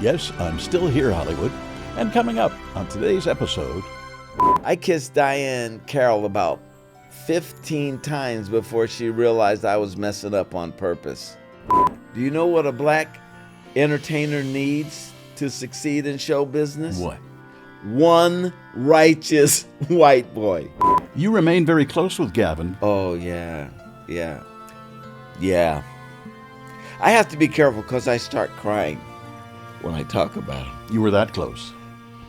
Yes, I'm still here, Hollywood. And coming up on today's episode... I kissed Diahann Carroll about 15 times before she realized I was messing up on purpose. Do you know what a black entertainer needs to succeed in show business? What? One righteous white boy. You remain very close with Gavin. Oh, yeah. I have to be careful because I start crying when I talk about him. You were that close.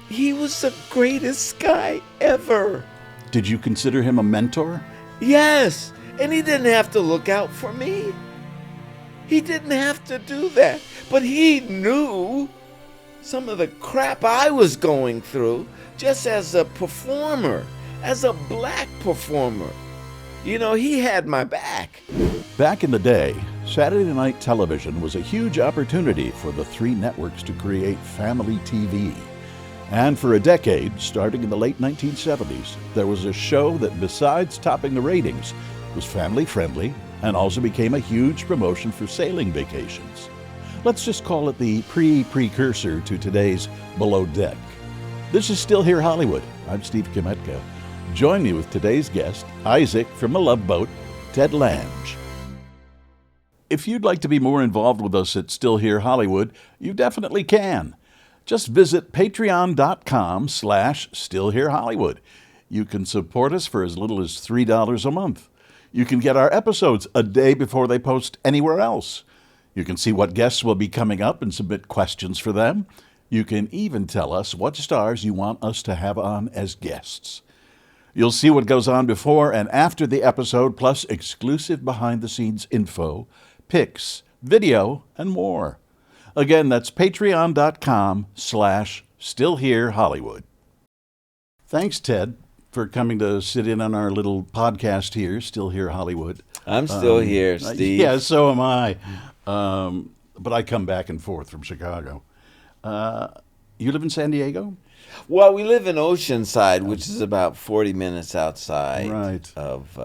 He was the greatest guy ever. Did you consider him a mentor? Yes, and he didn't have to look out for me. He didn't have to do that. But he knew some of the crap I was going through just as a performer, as a black performer. You know, he had my back. Back in the day, Saturday night television was a huge opportunity for the three networks to create family TV. And for a decade, starting in the late 1970s, there was a show that, besides topping the ratings, was family-friendly and also became a huge promotion for sailing vacations. Let's just call it the precursor to today's Below Deck. This is Still Here Hollywood. I'm Steve Kmetko. Join me with today's guest, Isaac from the Love Boat, Ted Lange. If you'd like to be more involved with us at Still Here Hollywood, you definitely can. Just visit patreon.com/stillherehollywood. You can support us for as little as $3 a month. You can get our episodes a day before they post anywhere else. You can see what guests will be coming up and submit questions for them. You can even tell us what stars you want us to have on as guests. You'll see what goes on before and after the episode, plus exclusive behind-the-scenes info, pics, video, and more. Again, that's patreon.com/stillherehollywood. Thanks, Ted, for coming to sit in on our little podcast here, Still Here Hollywood. I'm still here, Steve. Yeah, so am I. But I come back and forth from Chicago. You live in San Diego? Well, we live in Oceanside, which is about 40 minutes outside of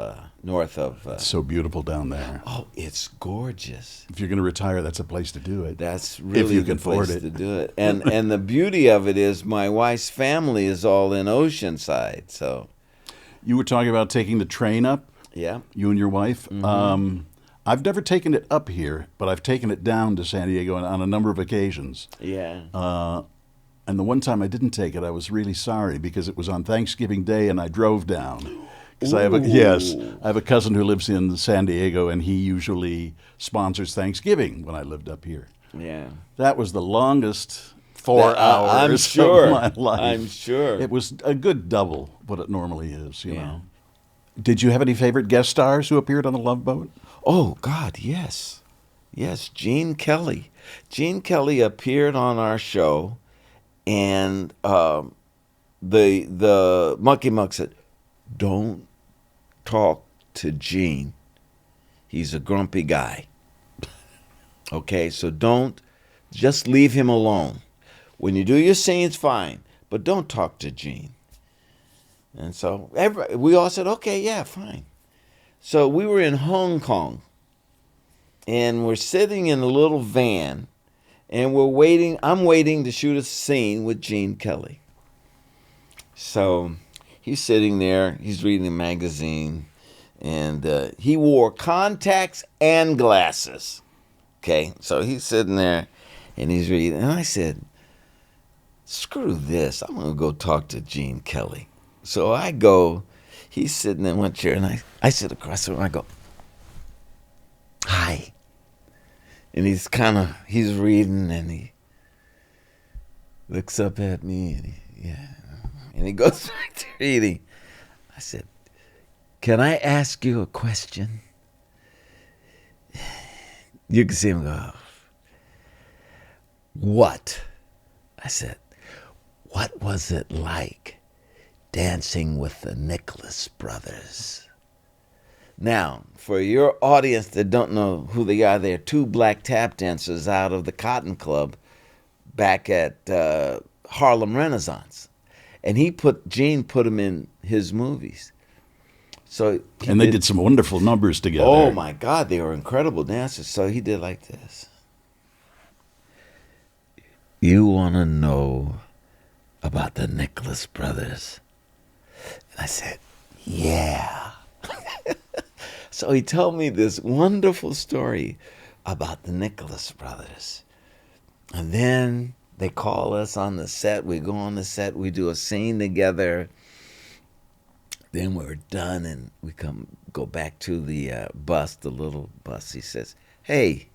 north of... It's so beautiful down there. Oh, it's gorgeous. If you're going to retire, that's a place to do it. That's really if you the can afford place it. to do it. And the beauty of it is my wife's family is all in Oceanside. So you were talking about taking the train up? Yeah. You and your wife? Mm-hmm. I've never taken it up here, but I've taken it down to San Diego on a number of occasions. Yeah. And the one time I didn't take it, I was really sorry because it was on Thanksgiving Day and I drove down. Because I have a cousin who lives in San Diego and he usually sponsors Thanksgiving when I lived up here. Yeah. That was the longest 4 hours of my life. I'm sure. It was a good double what it normally is, you know. Did you have any favorite guest stars who appeared on the Love Boat? Oh, God, yes. Yes, Gene Kelly. Gene Kelly appeared on our show. And the Monkey Monk said, "Don't talk to Gene. He's a grumpy guy. Okay, so just leave him alone. When you do your scenes, fine, but don't talk to Gene." And so we all said, "Okay, yeah, fine." So we were in Hong Kong, and we're sitting in a little van. And I'm waiting to shoot a scene with Gene Kelly. So he's sitting there, he's reading a magazine, and he wore contacts and glasses. Okay, so he's sitting there, and he's reading. And I said, screw this, I'm going to go talk to Gene Kelly. So I go, he's sitting in one chair, and I sit across the room, I go, "Hi." And he's reading, and he looks up at me, and he goes back to reading. I said, "Can I ask you a question?" You can see him go, "What?" I said, "What was it like dancing with the Nicholas brothers?" Now, for your audience that don't know who they are, they're two black tap dancers out of the Cotton Club back at Harlem Renaissance. And Gene put them in his movies. So they did some wonderful numbers together. Oh, my God, they were incredible dancers. So he did like this. you want to know about the Nicholas brothers? And I said, yeah. So he told me this wonderful story about the Nicholas brothers. And then they call us on the set. We go on the set. We do a scene together. Then we're done, and we go back to the bus, the little bus. He says, hey,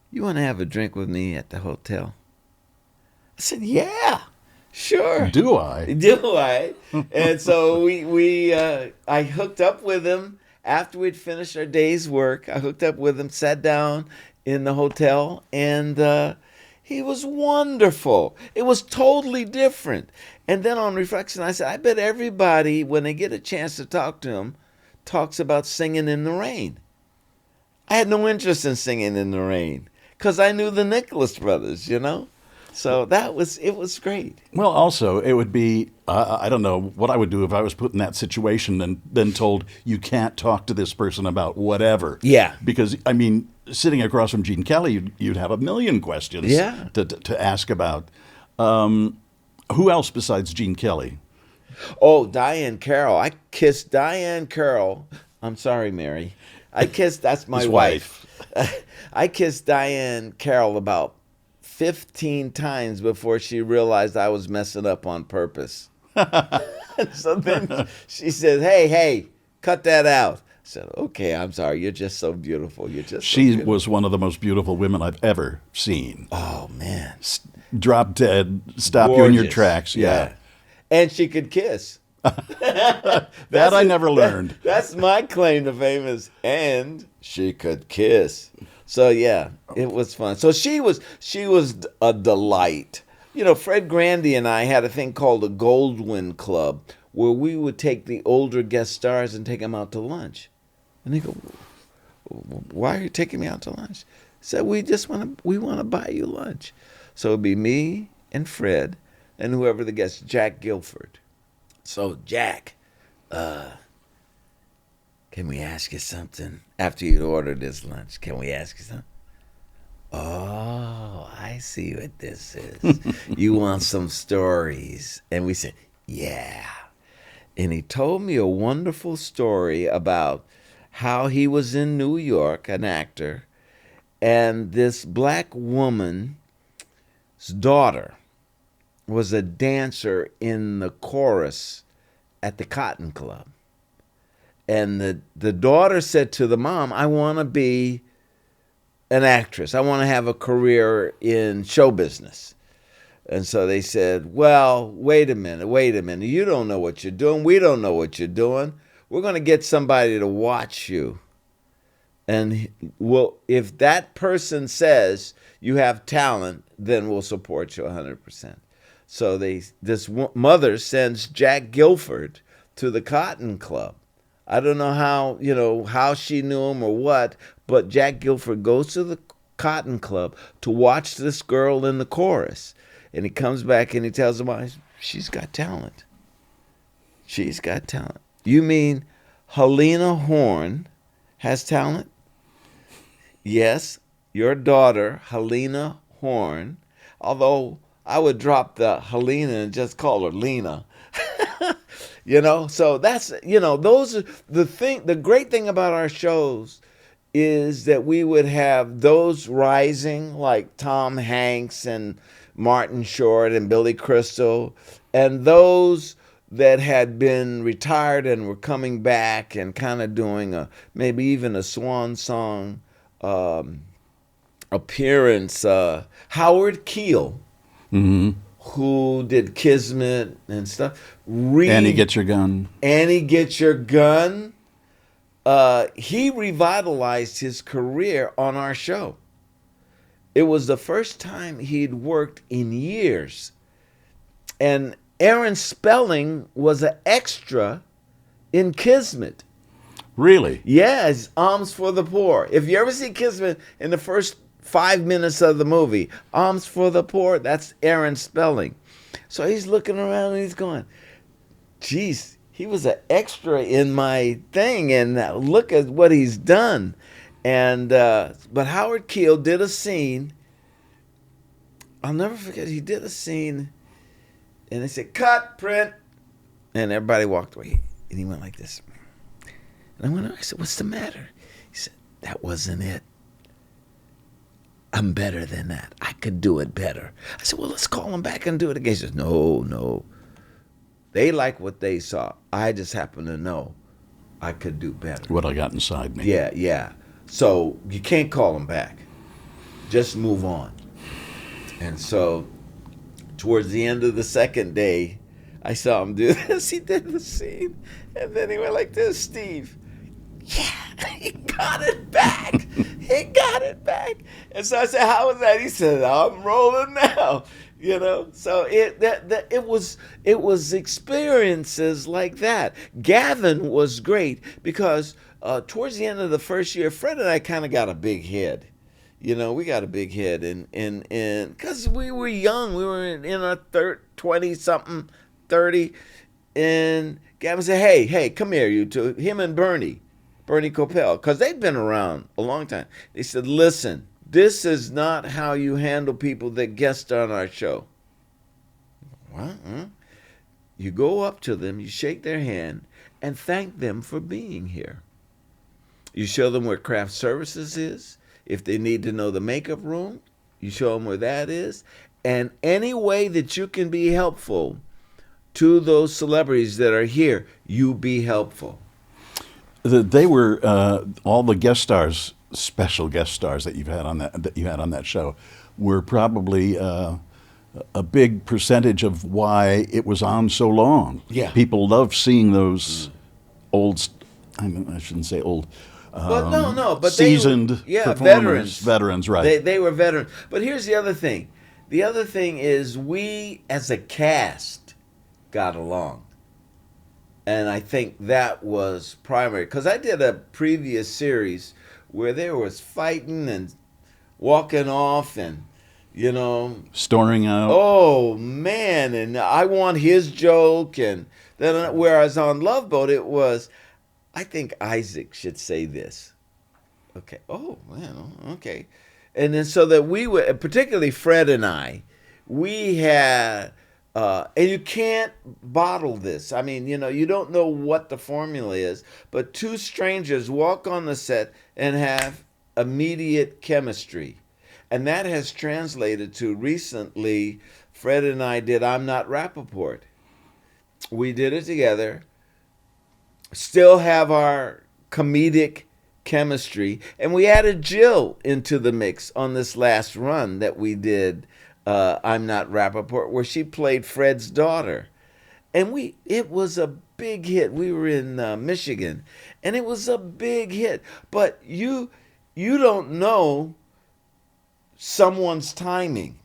you want to have a drink with me at the hotel? I said, yeah, sure. Do I? Do I? And so I hooked up with him after we'd finished our day's work. I hooked up with him, sat down in the hotel, and he was wonderful. It was totally different. And then on reflection, I said, I bet everybody, when they get a chance to talk to him, talks about singing in the rain. I had no interest in singing in the rain because I knew the Nicholas brothers, you know? So it was great. Well, also, it would be, I don't know what I would do if I was put in that situation and then told, you can't talk to this person about whatever. Yeah. Because, I mean, sitting across from Gene Kelly, you'd have a million questions to ask about. Who else besides Gene Kelly? Oh, Diahann Carroll. I kissed Diahann Carroll. I'm sorry, Mary. That's my wife. I kissed Diahann Carroll about 15 times before she realized I was messing up on purpose. So then she said, hey, cut that out. I said, okay, I'm sorry. You're just so beautiful. She was one of the most beautiful women I've ever seen. Oh, man. Drop dead, stop Gorgeous. you in your tracks. Yeah. And she could kiss. That I never learned. That's my claim to fame is, and she could kiss. So yeah, it was fun. So she was a delight. You know, Fred Grandy and I had a thing called the Goldwyn Club, where we would take the older guest stars and take them out to lunch. And they go, "Why are you taking me out to lunch?" I said, we want to buy you lunch. So it'd be me and Fred and whoever the guest, Jack Guilford. So Jack, can we ask you something? After you'd ordered this lunch, can we ask you something? Oh, I see what this is. You want some stories? And we said, yeah. And he told me a wonderful story about how he was in New York, an actor, and this black woman's daughter was a dancer in the chorus at the Cotton Club. And the daughter said to the mom, I want to be an actress. I want to have a career in show business. And so they said, well, wait a minute. You don't know what you're doing. We don't know what you're doing. We're going to get somebody to watch you. And if that person says you have talent, then we'll support you 100%. So this mother sends Jack Guilford to the Cotton Club. I don't know how she knew him or what, but Jack Guilford goes to the Cotton Club to watch this girl in the chorus. And he comes back and he tells him, she's got talent. She's got talent. You mean Helena Horn has talent? Yes, your daughter, Helena Horn, although I would drop the Helena and just call her Lena. So that's, those are the great thing about our shows is that we would have those rising like Tom Hanks and Martin Short and Billy Crystal, and those that had been retired and were coming back and kind of doing maybe even a swan song appearance. Howard Keel, who did Kismet and stuff. Annie Get Your Gun. Annie Get Your Gun. He revitalized his career on our show. It was the first time he'd worked in years. And Aaron Spelling was an extra in Kismet. Really? Yes, Alms for the Poor. If you ever see Kismet in the first 5 minutes of the movie, Alms for the Poor, that's Aaron Spelling. So he's looking around and he's going, geez, he was an extra in my thing, and look at what he's done. And but Howard Keel did a scene I'll never forget, he did a scene, and they said, cut, print. And everybody walked away. And he went like this. And I said, what's the matter? He said, that wasn't it. I'm better than that. I could do it better. I said, well, let's call him back and do it again. He says, no. They like what they saw. I just happen to know I could do better. What I got inside me. Yeah. So you can't call him back. Just move on. And so towards the end of the second day, I saw him do this. He did the scene. And then he went like this, Steve. Yeah, he got it back. He got it back. And so I said, how was that? He said, I'm rolling now. So it was experiences like that. Gavin was great because towards the end of the first year, Fred and I kind of got a big head. We got a big head, and because we were young, we were in our 20-something, 30, and Gavin said, hey, come here, you two, him and Bernie Kopell, because they'd been around a long time. They said, listen, this is not how you handle people that guest on our show. What? You go up to them, you shake their hand, and thank them for being here. You show them where craft services is. If they need to know the makeup room, you show them where that is. And any way that you can be helpful to those celebrities that are here, you be helpful. They were all the guest stars, special guest stars that you had on that show, were probably a big percentage of why it was on so long. Yeah, people love seeing those old. I shouldn't say old. But seasoned performers, veterans, right? They were veterans. But here's the other thing. The other thing is we, as a cast, got along. And I think that was primary. Because I did a previous series where there was fighting and walking off and, storming out. Oh, man. And I want his joke. And then whereas on Love Boat, it was, I think Isaac should say this. Okay. Oh, man. Okay. And then so that we were, particularly Fred and I, we had, and you can't bottle this. I mean, you don't know what the formula is, but two strangers walk on the set and have immediate chemistry. And that has translated to recently, Fred and I did I'm Not Rappaport. We did it together. Still have our comedic chemistry, and we added Jill into the mix on this last run that we did, I'm Not Rappaport, where she played Fred's daughter, and it was a big hit. We were in Michigan, and it was a big hit. But you don't know someone's timing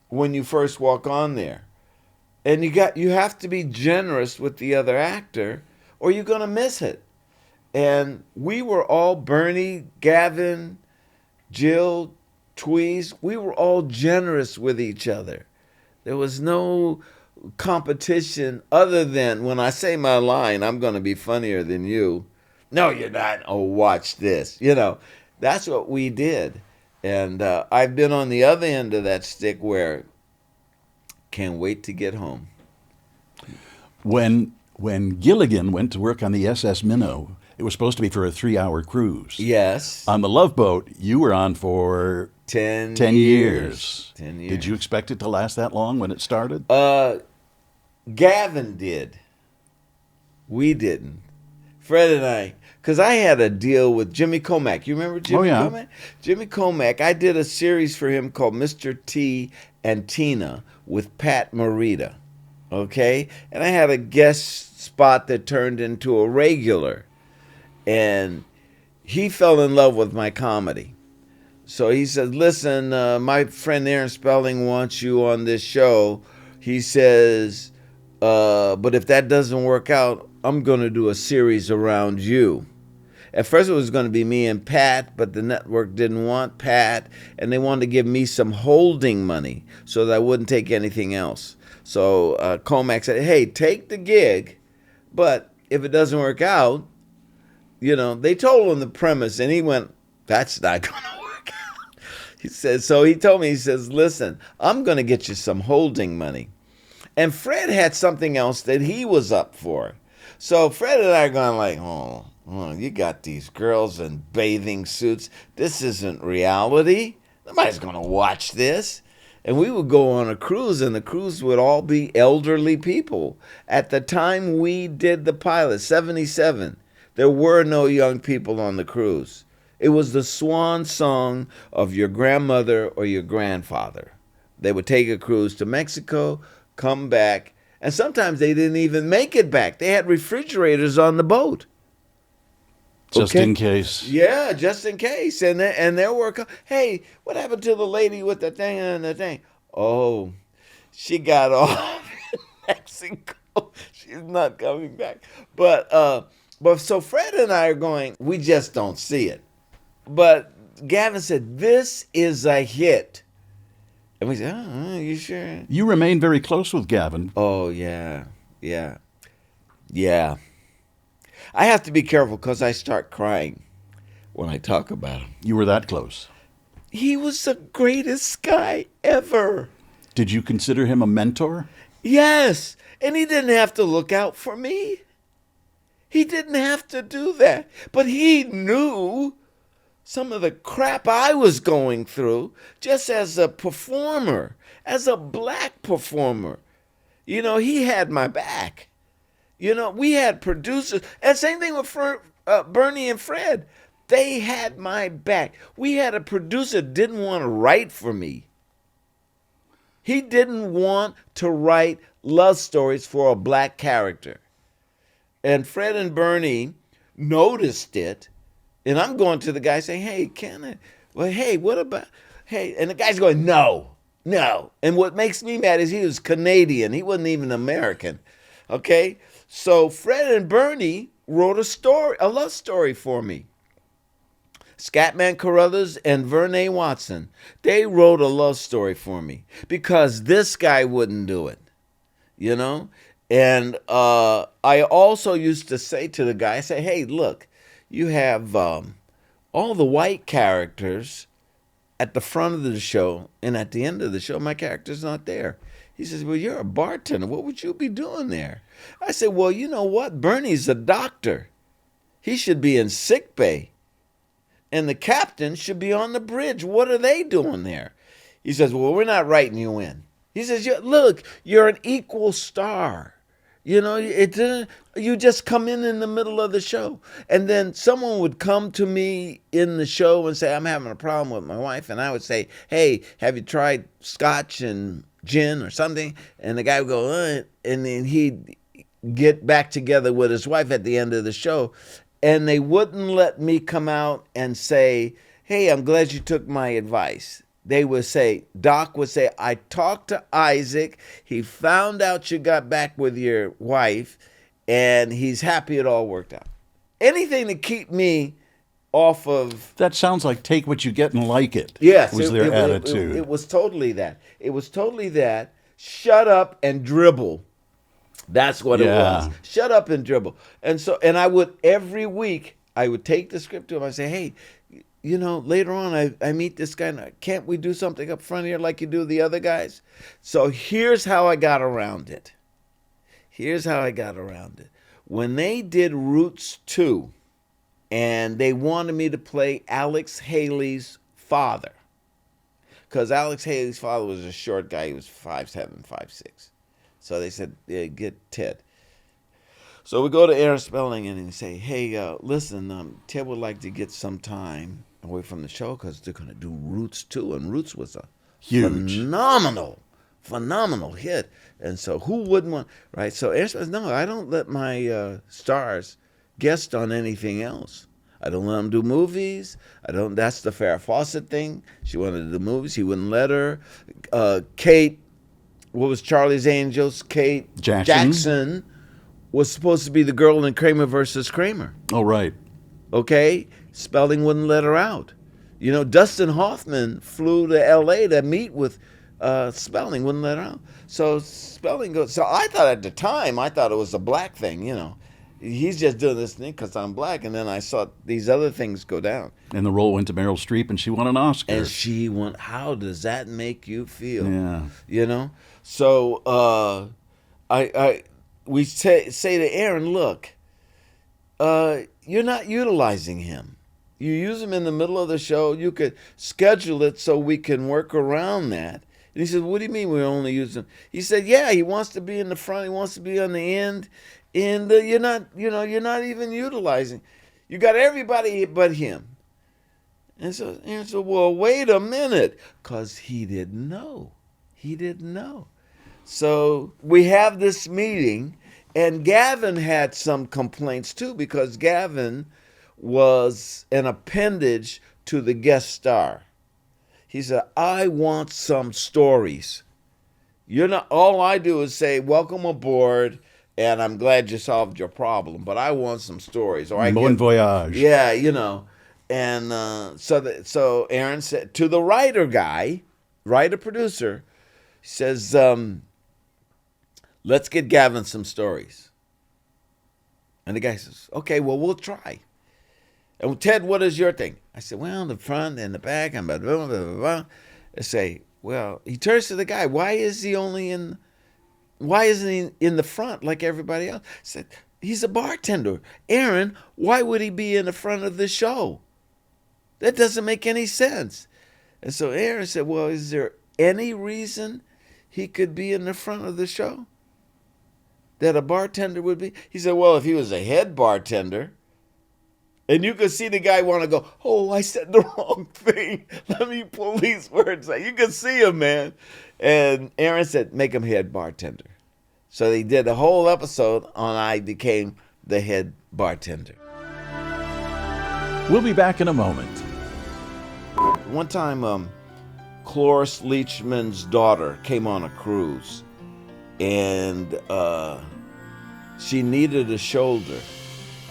when you first walk on there, and you have to be generous with the other actor, or you're going to miss it. And we were all, Bernie, Gavin, Jill, Tweez, we were all generous with each other. There was no competition other than when I say my line, I'm going to be funnier than you. No, you're not. Oh, watch this. That's what we did. And I've been on the other end of that stick where can't wait to get home. When Gilligan went to work on the SS Minnow, it was supposed to be for a 3-hour cruise. Yes. On the Love Boat, you were on for 10 years. 10 years. Did you expect it to last that long when it started? Gavin did. We didn't. Fred and I, because I had a deal with Jimmy Comack. You remember Jimmy Comack? Jimmy Comack, I did a series for him called Mr. T and Tina with Pat Morita. Okay? And I had a guest spot that turned into a regular. And he fell in love with my comedy. So he said, listen, my friend Aaron Spelling wants you on this show. He says, but if that doesn't work out, I'm going to do a series around you. At first it was going to be me and Pat, but the network didn't want Pat, and they wanted to give me some holding money so that I wouldn't take anything else. So Comack said, hey, take the gig, but if it doesn't work out, they told him the premise, and he went, that's not going to work out. He says, so he told me, he says, listen, I'm going to get you some holding money. And Fred had something else that he was up for. So Fred and I are going like, oh, you got these girls in bathing suits. This isn't reality. Nobody's going to watch this. And we would go on a cruise, and the cruise would all be elderly people. At the time we did the pilot, 77, there were no young people on the cruise. It was the swan song of your grandmother or your grandfather. They would take a cruise to Mexico, come back, and sometimes they didn't even make it back. They had refrigerators on the boat. Just in case. Yeah, just in case. And there were, hey, what happened to the lady with the thing and the thing? Oh, she got off in Mexico. She's not coming back. But so Fred and I are going, we just don't see it. But Gavin said, this is a hit. And we said, oh, you sure? You remain very close with Gavin. Oh, yeah. I have to be careful because I start crying when I talk about him. You were that close. He was the greatest guy ever. Did you consider him a mentor? Yes, and he didn't have to look out for me. He didn't have to do that. But he knew some of the crap I was going through just as a performer, as a black performer. You know, he had my back. You know, we had producers, and same thing with Bernie and Fred. They had my back. We had a producer that didn't want to write for me. He didn't want to write love stories for a black character. And Fred and Bernie noticed it, and I'm going to the guy saying, hey, what about, and the guy's going, no. And what makes me mad is he was Canadian. He wasn't even American, okay? So Fred and Bernie wrote a love story for me. Scatman Carruthers and Vernee Watson, they wrote a love story for me because this guy wouldn't do it, you know? And I also used to say to the guy, I say, hey, look, you have all the white characters at the front of the show, and at the end of the show, my character's not there. He says, well, you're a bartender. What would you be doing there? I said, well, you know what? Bernie's a doctor. He should be in sick bay. And the captain should be on the bridge. What are they doing there? He says, well, we're not writing you in. He says, look, you're an equal star. You know, you just come in the middle of the show. And then someone would come to me in the show and say, I'm having a problem with my wife. And I would say, hey, have you tried scotch and gin or something? And the guy would go, and then he'd get back together with his wife at the end of the show. And they wouldn't let me come out and say, hey, I'm glad you took my advice. They would say, Doc would say, I talked to Isaac. He found out you got back with your wife, and he's happy it all worked out. Anything to keep me off of... That sounds like take what you get and like it. Yes. Was their attitude. It was totally that. It was totally that. Shut up and dribble. That's what it was. Shut up and dribble. And I would, every week, I would take the script to him. I'd say, hey, you know, later on, I meet this guy. Can't we do something up front here like you do the other guys? So here's how I got around it. When they did Roots 2, and they wanted me to play Alex Haley's father, because Alex Haley's father was a short guy. He was 5'7", 5'6". So they said, yeah, get Ted. So we go to Aaron Spelling and he say, hey, listen, Ted would like to get some time away from the show because they're going to do Roots 2. And Roots was a huge, phenomenal hit. And so who wouldn't want, right? So Aaron says, no, I don't let my stars guest on anything else. I don't let them do movies. That's the Farrah Fawcett thing. She wanted to do movies. He wouldn't let her. Kate, what was Charlie's Angels? Kate Jackson was supposed to be the girl in Kramer versus Kramer. Oh, right. Okay? Spelling wouldn't let her out. You know, Dustin Hoffman flew to L.A. to meet with Spelling, wouldn't let her out. So Spelling goes, so I thought at the time, it was a black thing, you know. he's just doing this thing because I'm black. And then I saw these other things go down. And the role went to Meryl Streep, and she won an Oscar. And she won. How does that make you feel? Yeah. You know? So we say to Aaron, look, you're not utilizing him. You use him in the middle of the show. You could schedule it so we can work around that. And he said, what do you mean we only use him? He said, yeah, he wants to be in the front. He wants to be on the end. And you're not even utilizing. You got everybody but him. And so Aaron said, well, wait a minute. Because he didn't know. He didn't know. So we have this meeting. And Gavin had some complaints too, because Gavin was an appendage to the guest star. He said, I want some stories. You're not, all I do is say, welcome aboard, and I'm glad you solved your problem, but I want some stories. Or Bon voyage. Yeah, you know. And so Aaron said to the writer-producer, he says, let's get Gavin some stories. And the guy says, okay, well, we'll try. And Ted, what is your thing? I said, well, the front and the back, and blah, blah, blah, blah, blah. I say, well, he turns to the guy. Why isn't he in the front like everybody else? I said, he's a bartender. Aaron, why would he be in the front of the show? That doesn't make any sense. And so Aaron said, well, is there any reason he could be in the front of the show that a bartender would be? He said, well, if he was a head bartender, and you could see the guy want to go, oh, I said the wrong thing. Let me pull these words out. You could see him, man. And Aaron said, make him head bartender. So they did a whole episode on I became the head bartender. We'll be back in a moment. One time, Cloris Leachman's daughter came on a cruise. And she needed a shoulder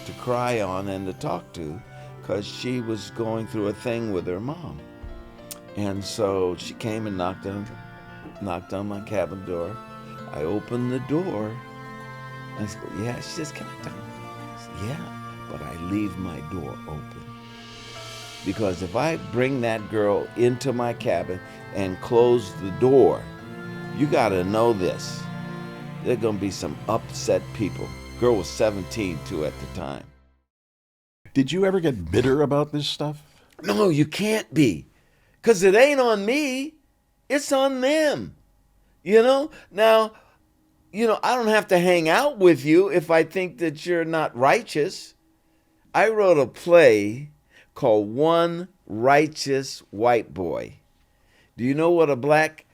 to cry on and to talk to because she was going through a thing with her mom. And so she came and knocked on my cabin door. I opened the door. And I said, yeah. She says, can I talk? I said, yeah, but I leave my door open. Because if I bring that girl into my cabin and close the door, you got to know this. There are going to be some upset people. Girl was 17 too at the time. Did you ever get bitter about this stuff? No, you can't be. Because it ain't on me. It's on them. You know? Now, I don't have to hang out with you if I think that you're not righteous. I wrote a play called One Righteous White Boy. Do you know what a black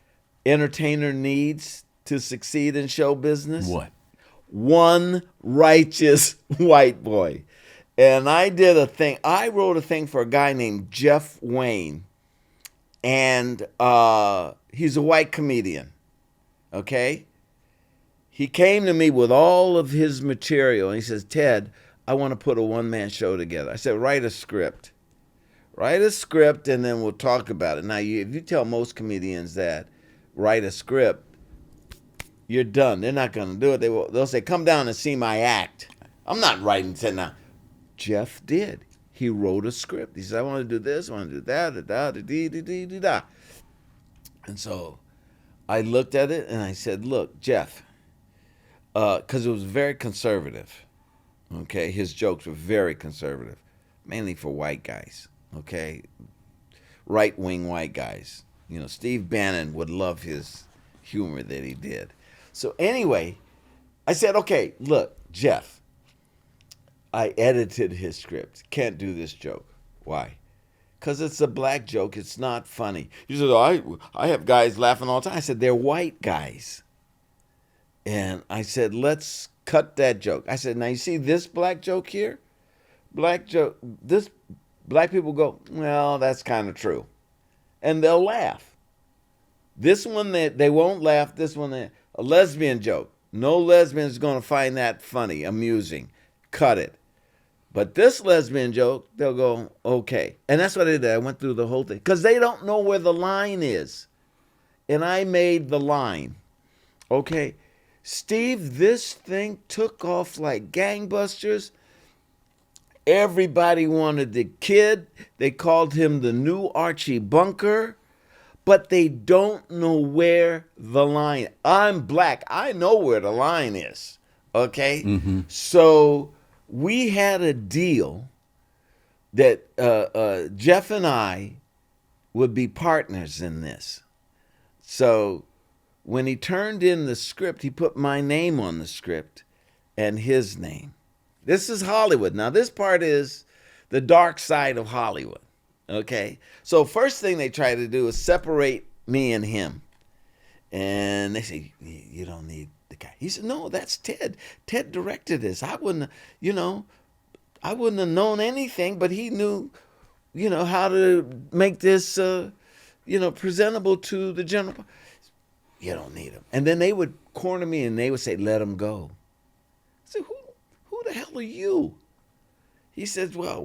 entertainer needs to succeed in show business? What? One righteous white boy. And I did a thing. I wrote a thing for a guy named Jeff Wayne. And he's a white comedian. Okay? He came to me with all of his material. And he says, Ted, I want to put a one-man show together. I said, write a script. Write a script and then we'll talk about it. Now, if you tell most comedians that, write a script, you're done. They're not going to do it. They'll say, come down and see my act. I'm not writing it now. Jeff did. He wrote a script. He said, I want to do this, I want to do that, And so I looked at it and I said, look, Jeff, because it was very conservative. Okay, his jokes were very conservative, mainly for white guys. Okay, right-wing white guys. Steve Bannon would love his humor that he did. So anyway, I said, okay, look, Jeff, I edited his script. Can't do this joke. Why? Because it's a black joke. It's not funny. He said, I have guys laughing all the time. I said, they're white guys. And I said, let's cut that joke. I said, now you see this black joke here? Black joke. This black people go, well, that's kind of true. And they'll laugh. This one, they won't laugh. This one, a lesbian joke. No lesbian is going to find that funny, amusing. Cut it. But this lesbian joke, they'll go, okay. And that's what I did. I went through the whole thing. Because they don't know where the line is. And I made the line. Okay. Steve, this thing took off like gangbusters. Everybody wanted the kid. They called him the new Archie Bunker, but they don't know where the line. I'm black. I know where the line is. Okay? Mm-hmm. So we had a deal that Jeff and I would be partners in this. So when he turned in the script, he put my name on the script and his name. This is Hollywood. Now, this part is the dark side of Hollywood, okay? So first thing they try to do is separate me and him. And they say, you don't need the guy. He said, no, that's Ted. Ted directed this. I wouldn't have known anything, but he knew, how to make this, presentable to the general public. You don't need him. And then they would corner me and they would say, let him go. I said, who the hell are you? He says, well,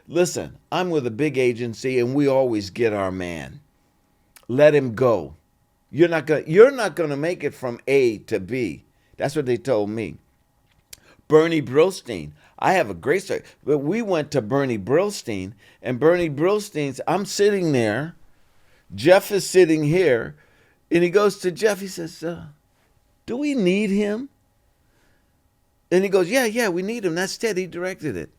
listen, I'm with a big agency and we always get our man. Let him go. You're not gonna make it from A to B. That's what they told me. Bernie Brillstein. I have a great story. But we went to Bernie Brillstein, and Bernie Brillstein's, I'm sitting there, Jeff is sitting here, and he goes to Jeff, he says, do we need him? And he goes, yeah, we need him. That's Ted, he directed it.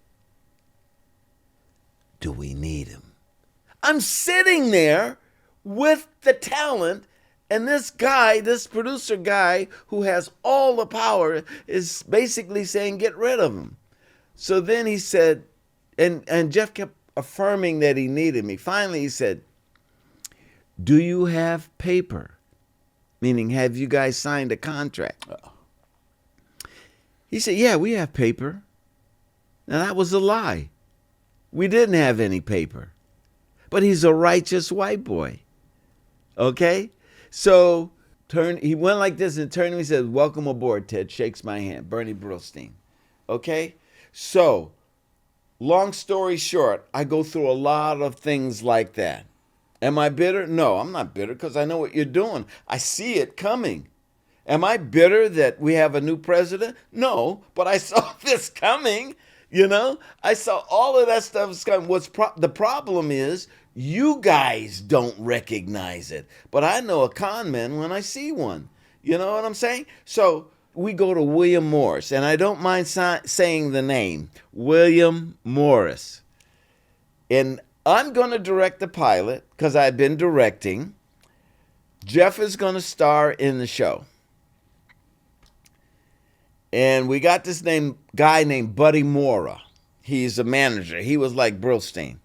Do we need him? I'm sitting there with the talent, and this producer guy who has all the power is basically saying, get rid of him. So then he said, and Jeff kept affirming that he needed me. Finally, he said, do you have paper? Meaning, have you guys signed a contract? He said, yeah, we have paper. Now, that was a lie. We didn't have any paper. But he's a righteous white boy. Okay? So he went like this and turned to me and said, welcome aboard, Ted. Shakes my hand. Bernie Brillstein. Okay? So, long story short, I go through a lot of things like that. Am I bitter? No, I'm not bitter because I know what you're doing. I see it coming. Am I bitter that we have a new president? No, but I saw this coming. I saw all of that stuff coming. The problem is you guys don't recognize it. But I know a con man when I see one. You know what I'm saying? So we go to William Morris, and I don't mind saying the name, William Morris. And I'm going to direct the pilot because I've been directing. Jeff is going to star in the show. And we got this guy named Buddy Mora. He's a manager. He was like Brillstein.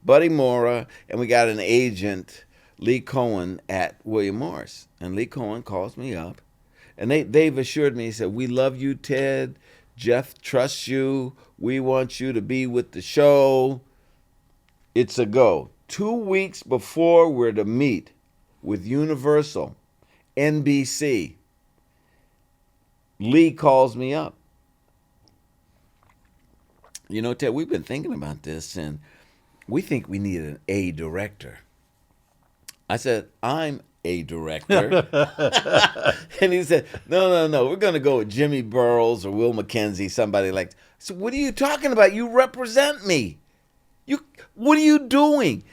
Buddy Mora, and we got an agent, Lee Cohen, at William Morris. And Lee Cohen calls me up. And they've assured me, he said, we love you, Ted. Jeff trusts you. We want you to be with the show. It's a go. 2 weeks before we're to meet with Universal, NBC, Lee calls me up. Ted, we've been thinking about this, and we think we need an A director. I said, I'm a director. And he said, no, we're going to go with Jimmy Burrows or Will McKenzie, somebody like that. I said, what are you talking about? You represent me. What are you doing?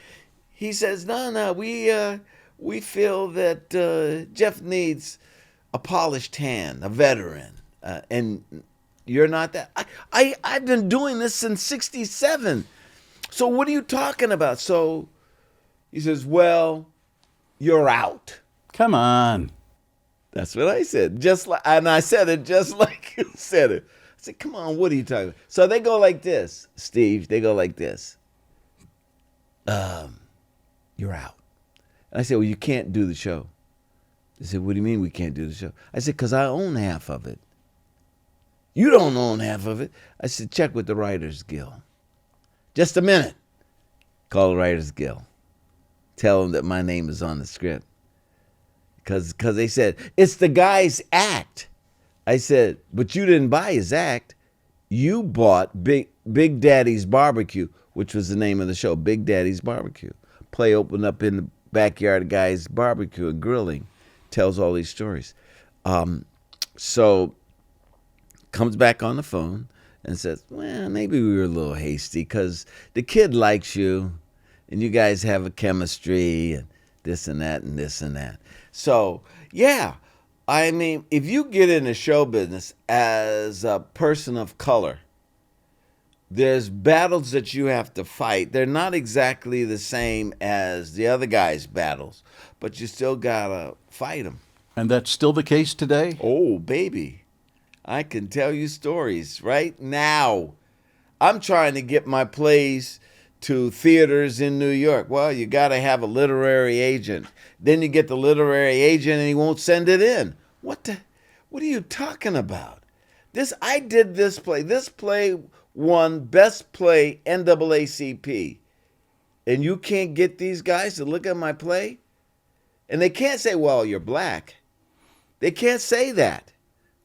He says, no, we feel that Jeff needs a polished hand, a veteran, and you're not that. I've been doing this since '67. So what are you talking about? So he says, well, you're out. Come on. That's what I said. And I said it just like you said it. I said, come on, what are you talking about? So they go like this, Steve. They go like this. You're out. And I said, well, you can't do the show. They said, what do you mean we can't do the show? I said, because I own half of it. You don't own half of it. I said, check with the Writers Guild. Just a minute. Call the Writers Guild. Tell them that my name is on the script. Because they said, it's the guy's act. I said, but you didn't buy his act. You bought Big Daddy's Barbecue, which was the name of the show, Big Daddy's Barbecue. Play opened up in the backyard of guy's barbecue and grilling. Tells all these stories. So comes back on the phone and says, well, maybe we were a little hasty because the kid likes you and you guys have a chemistry and this and that and this and that. So, yeah, I mean, if you get into show business as a person of color, there's battles that you have to fight. They're not exactly the same as the other guy's battles, but you still gotta fight them. And that's still the case today? Oh, baby. I can tell you stories right now. I'm trying to get my plays to theaters in New York. Well, you got to have a literary agent. Then you get the literary agent and he won't send it in. What are you talking about? I did this play. This play won Best Play NAACP. And you can't get these guys to look at my play? And they can't say, well, you're black. They can't say that.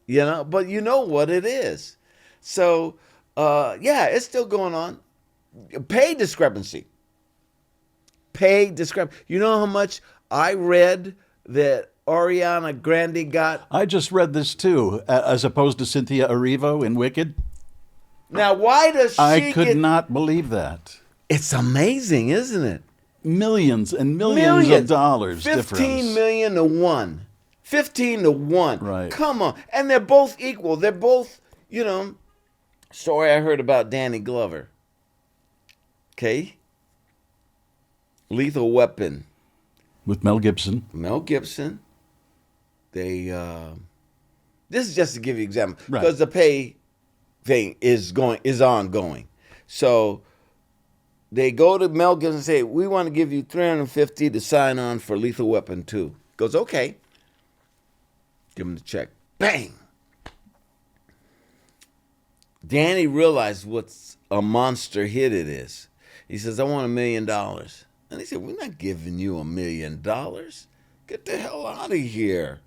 But you know what it is. So, yeah, it's still going on. Pay discrepancy. You know how much I read that Ariana Grande got? I just read this too, as opposed to Cynthia Erivo in Wicked. Now, why does she I could not believe that. It's amazing, isn't it? Millions and millions of dollars 15 difference. million to 1. 15 to 1. Right. Come on. And they're both equal. They're both, story I heard about Danny Glover. Okay? Lethal Weapon. With Mel Gibson. They, this is just to give you an example. Right. Because the pay thing is ongoing. So they go to Mel Gibson and say, we want to give you $350 to sign on for Lethal Weapon 2. He goes, okay. Give him the check. Bang! Danny realized what a monster hit it is. He says, I want $1 million. And he said, we're not giving you $1 million. Get the hell out of here.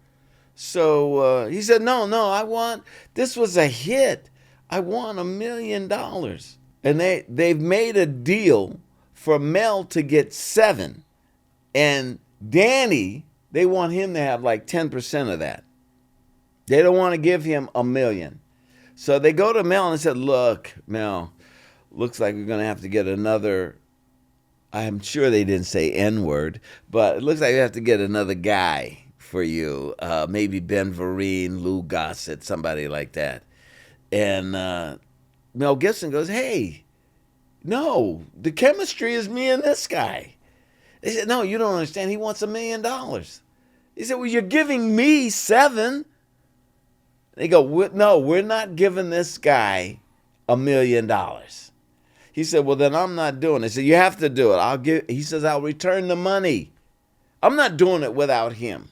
So he said, no, this was a hit. I want $1 million. And they've made a deal for Mel to get 7. And Danny, they want him to have like 10% of that. They don't want to give him $1 million. So they go to Mel and said, look, Mel, looks like we're going to have to get another, I'm sure they didn't say N-word, but it looks like we have to get another guy for you. Maybe Ben Vereen, Lou Gossett, somebody like that. And Mel Gibson goes, hey, no, the chemistry is me and this guy. They said, no, you don't understand. He wants $1 million. He said, well, you're giving me 7. They go, no, we're not giving this guy $1 million. He said, well, then I'm not doing it. He said, you have to do it. He says, I'll return the money. I'm not doing it without him.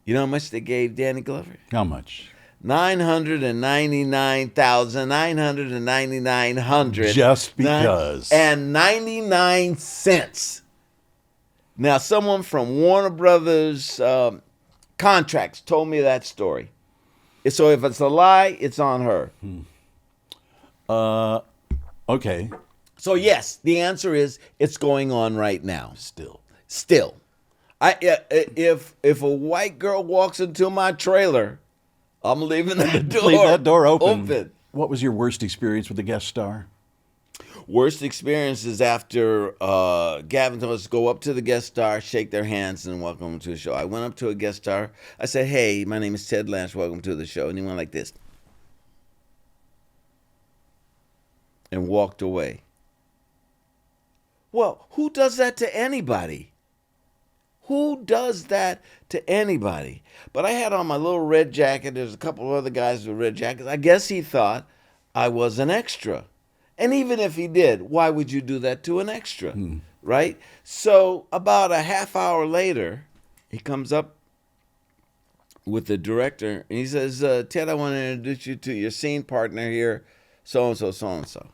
You know how much they gave Danny Glover? How much? $999,999. Just because. And 99 cents. Now, someone from Warner Brothers Contracts told me that story. So if it's a lie, it's on her. Okay. So yes, the answer is it's going on right now. Still. If a white girl walks into my trailer, I'm leaving that door. Leave that door open. What was your worst experience with a guest star? Worst experience is after Gavin told us to go up to the guest star, shake their hands, and welcome them to the show. I went up to a guest star. I said, hey, my name is Ted Lange. Welcome to the show. And he went like this. And walked away. Well, who does that to anybody? Who does that to anybody? But I had on my little red jacket. There's a couple of other guys with red jackets. I guess he thought I was an extra. And even if he did, why would you do that to an extra, right? So about a half hour later, he comes up with the director, and he says, Ted, I want to introduce you to your scene partner here, so-and-so, so-and-so.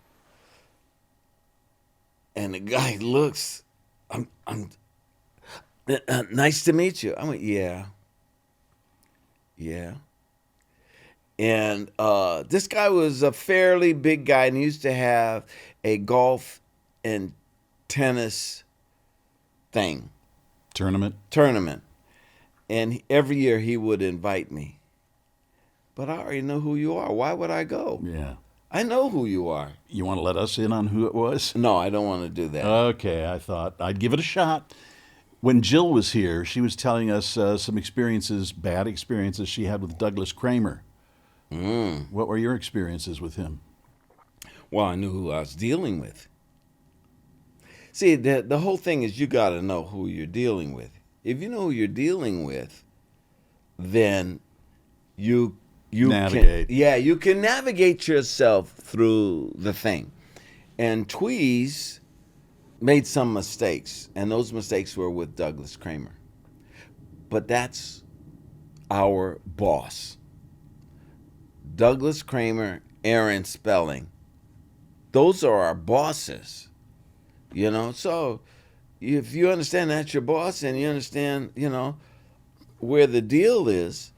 And the guy looks, nice to meet you. I went, yeah. And this guy was a fairly big guy, and he used to have a golf and tennis tournament. And every year he would invite me. But I already know who you are. Why would I go? Yeah. I know who you are. You want to let us in on who it was? No, I don't want to do that. Okay, I thought I'd give it a shot. When Jill was here, she was telling us some experiences, bad experiences she had with Douglas Kramer. What were your experiences with him? Well, I knew who I was dealing with. See, the whole thing is you got to know who you're dealing with. If you know who you're dealing with, then you navigate. You can navigate yourself through the thing. And Tweez made some mistakes, and those mistakes were with Douglas Kramer. But that's our boss. Douglas Kramer, Aaron Spelling, those are our bosses. So if you understand that's your boss and you understand, where the deal is,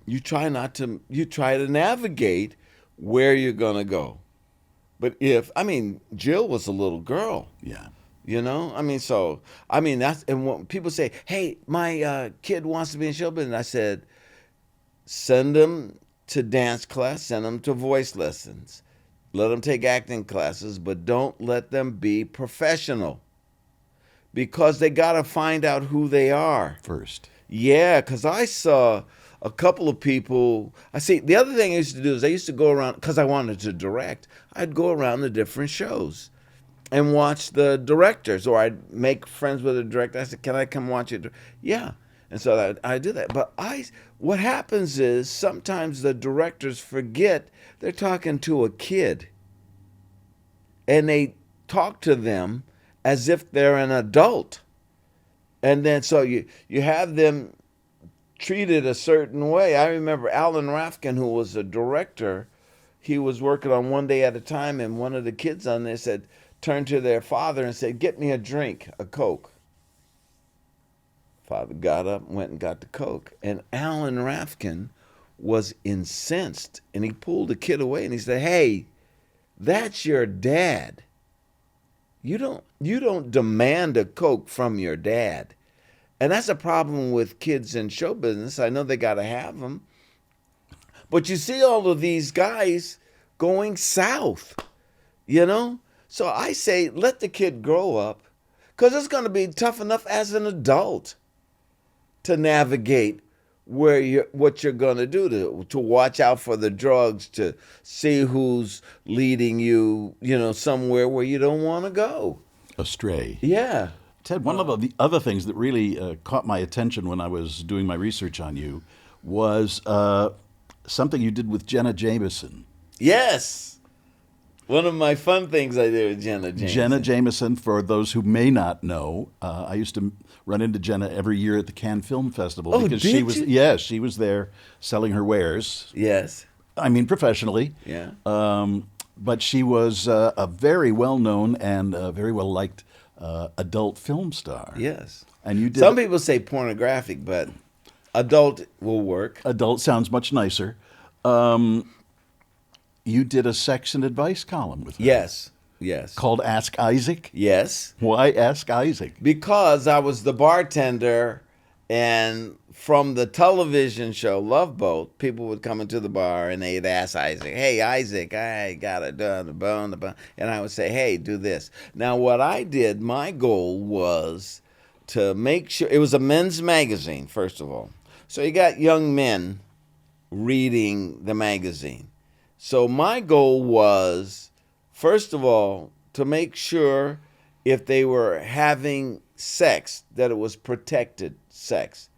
you try to navigate where you're going to go. But Jill was a little girl. Yeah. That's, and when people say, hey, my kid wants to be in show business, I said, send them to dance class, send them to voice lessons. Let them take acting classes, but don't let them be professional. Because they got to find out who they are. First. Yeah, because I saw a couple of people. The other thing I used to do is I used to go around, because I wanted to direct, I'd go around the different shows and watch the directors, or I'd make friends with a director. I said, can I come watch it? Yeah. And so I do that. But what happens is sometimes the directors forget they're talking to a kid. And they talk to them as if they're an adult. And then so you have them treated a certain way. I remember Alan Rafkin, who was a director, he was working on One Day at a Time, and one of the kids on there turned to their father and said, get me a drink, a Coke. Father got up, went and got the Coke. And Alan Rafkin was incensed, and he pulled the kid away and he said, hey, that's your dad. You don't demand a Coke from your dad. And that's a problem with kids in show business. I know they got to have them. But you see all of these guys going south, So I say, let the kid grow up, because it's going to be tough enough as an adult to navigate what you're going to do, to watch out for the drugs, to see who's leading you, somewhere where you don't want to go. Astray. Yeah. Ted, one of the other things that really caught my attention when I was doing my research on you was something you did with Jenna Jameson. Yes. One of my fun things I did with Jenna Jameson. Jenna Jameson, for those who may not know, I used to run into Jenna every year at the Cannes Film Festival. Oh, because did she was, you? Yeah, she was there selling her wares. Yes. Professionally. Yeah. But she was a very well-known and very well-liked adult film star. Yes. And you did. Some people say pornographic, but adult will work. Adult sounds much nicer. You did a sex and advice column with her. Yes. Called Ask Isaac? Yes. Why Ask Isaac? Because I was the bartender, and from the television show Love Boat, people would come into the bar and they'd ask Isaac, hey, Isaac, I got it done, the bone. And I would say, hey, do this. Now, what I did, my goal was to make sure, it was a men's magazine, first of all. So you got young men reading the magazine. So my goal was, first of all, to make sure if they were having sex, that it was protected sex.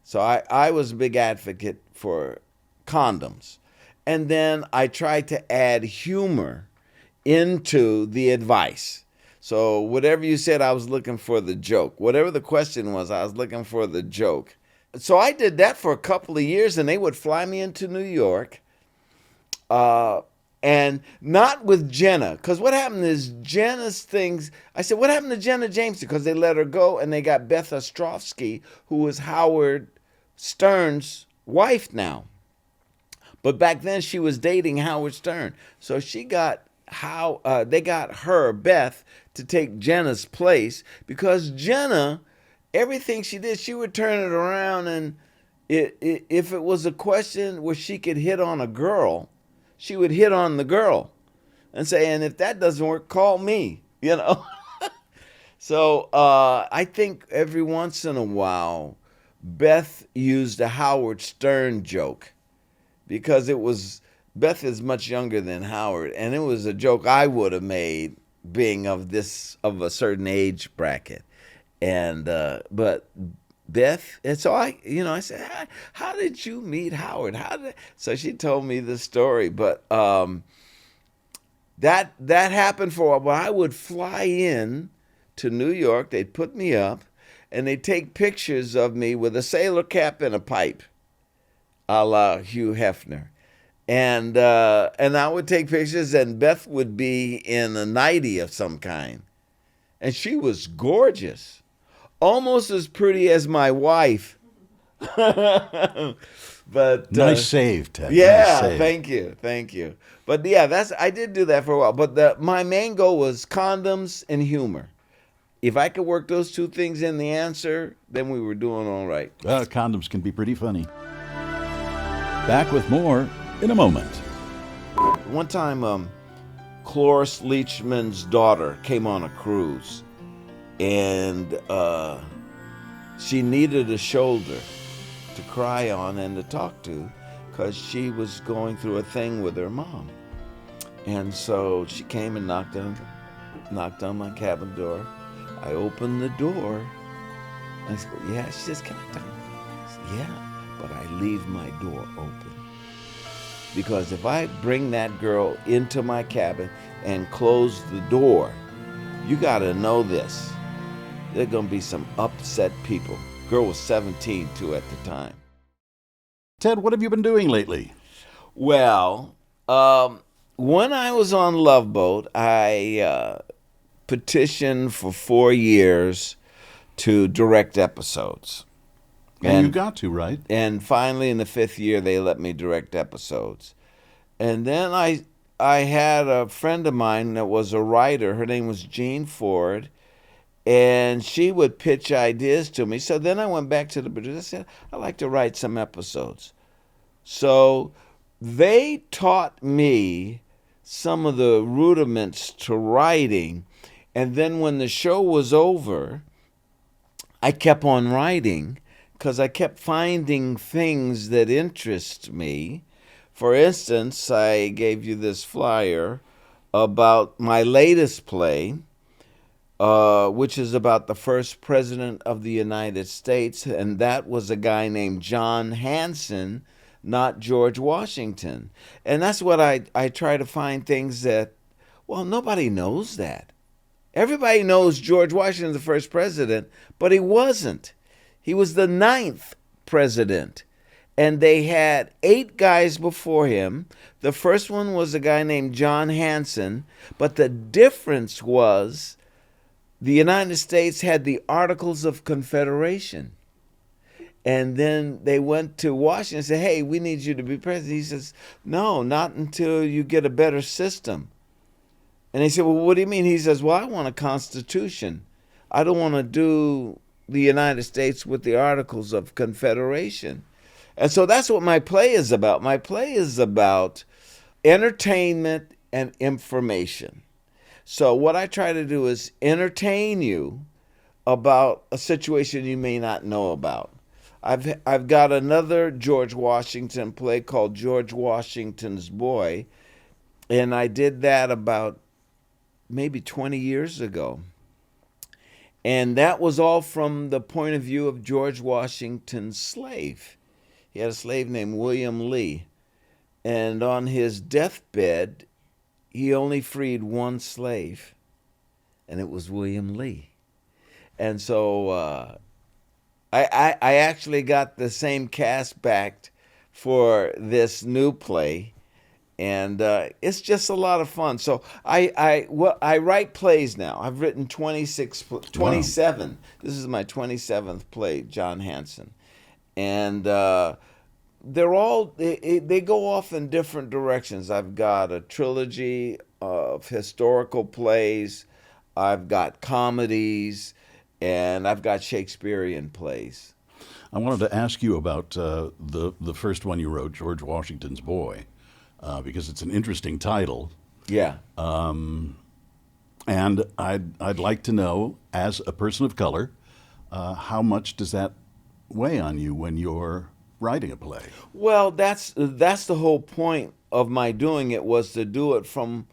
So I was a big advocate for condoms. And then I tried to add humor into the advice. So whatever you said, I was looking for the joke. Whatever the question was, I was looking for the joke. So I did that for a couple of years, and they would fly me into New York. And not with Jenna, because what happened is Jenna's things, I said, what happened to Jenna Jameson? Because they let her go, and they got Beth Ostrovsky, who was Howard Stern's wife now. But back then she was dating Howard Stern. So they got her, Beth, to take Jenna's place, because Jenna, everything she did, she would turn it around and if it was a question where she could hit on a girl, she would hit on the girl and say, and if that doesn't work, call me, you know? So I think every once in a while, Beth used a Howard Stern joke because Beth is much younger than Howard, and it was a joke I would have made being of a certain age bracket. And but Beth, and so I said, how did you meet Howard? So she told me the story, but that happened for a while. I would fly in to New York. They'd put me up, and they'd take pictures of me with a sailor cap and a pipe, a la Hugh Hefner. And I would take pictures, and Beth would be in a nightie of some kind. And she was gorgeous, almost as pretty as my wife. But nice save, Ted. Yeah, nice save. Thank you. But yeah, I did do that for a while. But my main goal was condoms and humor. If I could work those two things in the answer, then we were doing all right. Condoms can be pretty funny. Back with more in a moment. One time, Cloris Leachman's daughter came on a cruise, and she needed a shoulder to cry on and to talk to because she was going through a thing with her mom. And so she came and knocked on my cabin door. I opened the door. I said, yeah. She says, can I talk? I said, yeah, but I leave my door open. Because if I bring that girl into my cabin and close the door, you got to know this. There are going to be some upset people. Girl was 17, too, at the time. Ted, what have you been doing lately? Well, when I was on Love Boat, I petitioned for 4 years to direct episodes. And you got to, right? And finally, in the 5th year, they let me direct episodes. And then I had a friend of mine that was a writer. Her name was Jean Ford. And she would pitch ideas to me. So then I went back to the producer. I said, I'd like to write some episodes. So they taught me some of the rudiments to writing. And then when the show was over, I kept on writing because I kept finding things that interest me. For instance, I gave you this flyer about my latest play, which is about the first president of the United States, and that was a guy named John Hanson, not George Washington. And that's what I try to find things that, well, nobody knows that. Everybody knows George Washington, the first president, but he wasn't. He was the 9th president. And they had 8 guys before him. The first one was a guy named John Hanson. But the difference was the United States had the Articles of Confederation. And then they went to Washington and said, hey, we need you to be president. He says, no, not until you get a better system. And they said, well, what do you mean? He says, well, I want a constitution. I don't want to do the United States with the Articles of Confederation. And so that's what my play is about. My play is about entertainment and information. So what I try to do is entertain you about a situation you may not know about. I've got another George Washington play called George Washington's Boy, and I did that about maybe 20 years ago. And that was all from the point of view of George Washington's slave. He had a slave named William Lee. And on his deathbed, he only freed one slave, and it was William Lee. And so I actually got the same cast back for this new play, and it's just a lot of fun. So I write plays now. I've written 27. Wow. This is my 27th play, John Hanson. And they're all, they go off in different directions. I've got a trilogy of historical plays. I've got comedies, and I've got Shakespearean plays. I wanted to ask you about the first one you wrote, George Washington's Boy, because it's an interesting title. Yeah. And I'd like to know, as a person of color, how much does that weigh on you when you're writing a play? Well, that's the whole point of my doing it, was to do it from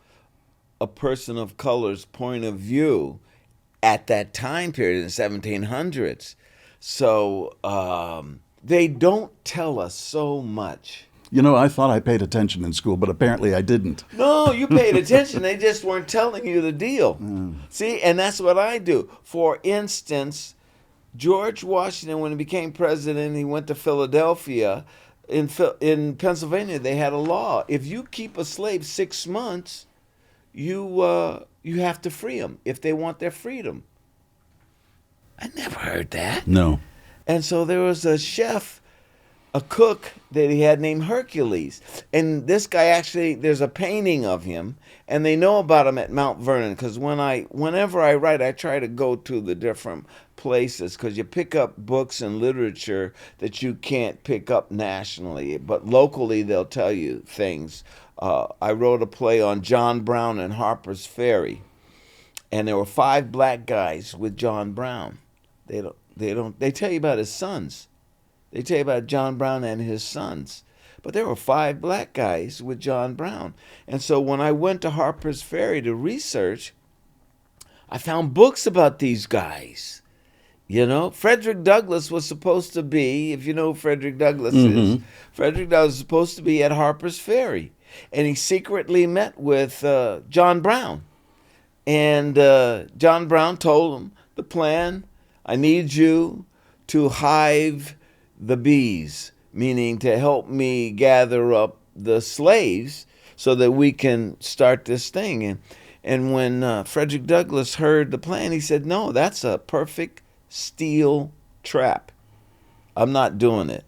a person of color's point of view at that time period in the 1700s. So they don't tell us so much. You know, I thought I paid attention in school, but apparently I didn't. No, you paid attention. They just weren't telling you the deal. See, and that's what I do. For instance, George Washington, when he became president, he went to Philadelphia. In Pennsylvania, they had a law. If you keep a slave 6 months, you have to free them if they want their freedom. I never heard that. No. And so there was a chef, a cook that he had named Hercules. And this guy, actually, there's a painting of him, and they know about him at Mount Vernon, because whenever I write, I try to go to the different places, because you pick up books and literature that you can't pick up nationally, but locally they'll tell you things. I wrote a play on John Brown and Harper's Ferry, and there were 5 black guys with John Brown. They tell you about his sons. They tell you about John Brown and his sons. But there were 5 black guys with John Brown. And so when I went to Harper's Ferry to research, I found books about these guys. You know, Frederick Douglass was supposed to be, if you know who Frederick Douglass is, Frederick Douglass was supposed to be at Harper's Ferry. And he secretly met with John Brown. And John Brown told him the plan: I need you to hive the bees, meaning to help me gather up the slaves so that we can start this thing. And when Frederick Douglass heard the plan, he said, no, that's a perfect steel trap. I'm not doing it.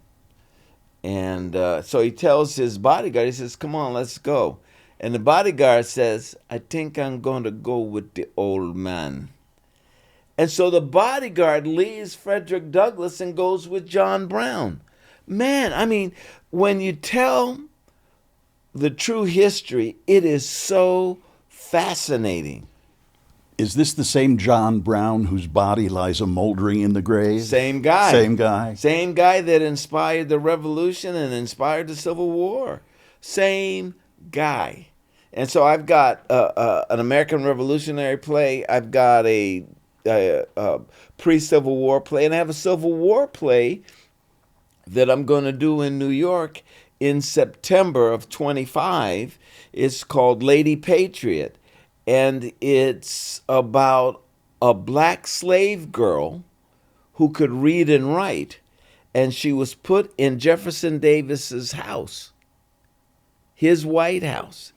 And so he tells his bodyguard, he says, come on, let's go. And the bodyguard says, I think I'm going to go with the old man. And so the bodyguard leaves Frederick Douglass and goes with John Brown. Man, I mean, when you tell the true history, it is so fascinating. Is this the same John Brown whose body lies a-moldering in the grave? Same guy. Same guy. Same guy that inspired the Revolution and inspired the Civil War. Same guy. And so I've got an American Revolutionary play. I've got a pre-Civil War play, and I have a Civil War play that I'm going to do in New York in September of 25. It's called Lady Patriot, and it's about a black slave girl who could read and write, and she was put in Jefferson Davis's house, his White House,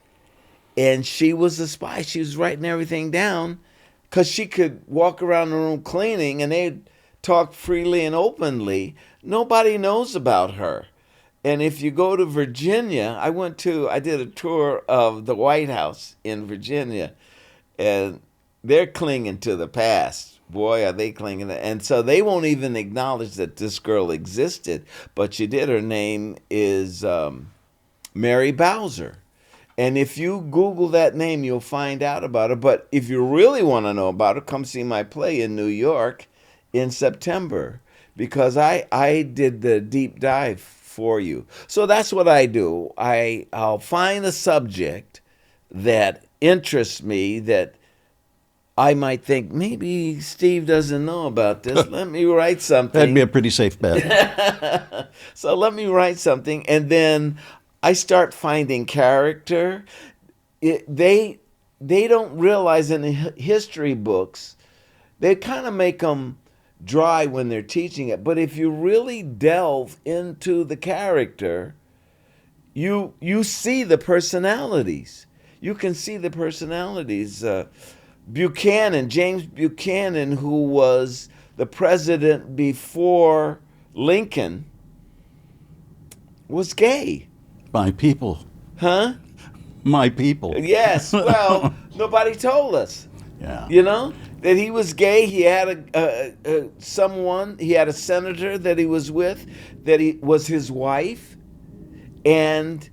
and she was a spy. She was writing everything down, because she could walk around the room cleaning, and they'd talk freely and openly. Nobody knows about her. And if you go to Virginia, I did a tour of the White House in Virginia, and they're clinging to the past. Boy, are they clinging to, and so they won't even acknowledge that this girl existed, but she did. Her name is Mary Bowser. And if you Google that name, you'll find out about her. But if you really want to know about her, come see my play in New York in September, because I did the deep dive for you. So that's what I do. I'll find a subject that interests me, that I might think, maybe Steve doesn't know about this. Let me write something. That'd be a pretty safe bet. So let me write something, and then I start finding character. They don't realize in the history books, they kind of make them dry when they're teaching it. But if you really delve into the character, you see the personalities. You can see the personalities. James Buchanan, who was the president before Lincoln, was gay. My people. Huh? My people. Yes. Well, nobody told us. Yeah. You know? that he was gay. He had he had a senator that he was with, that he was his wife, and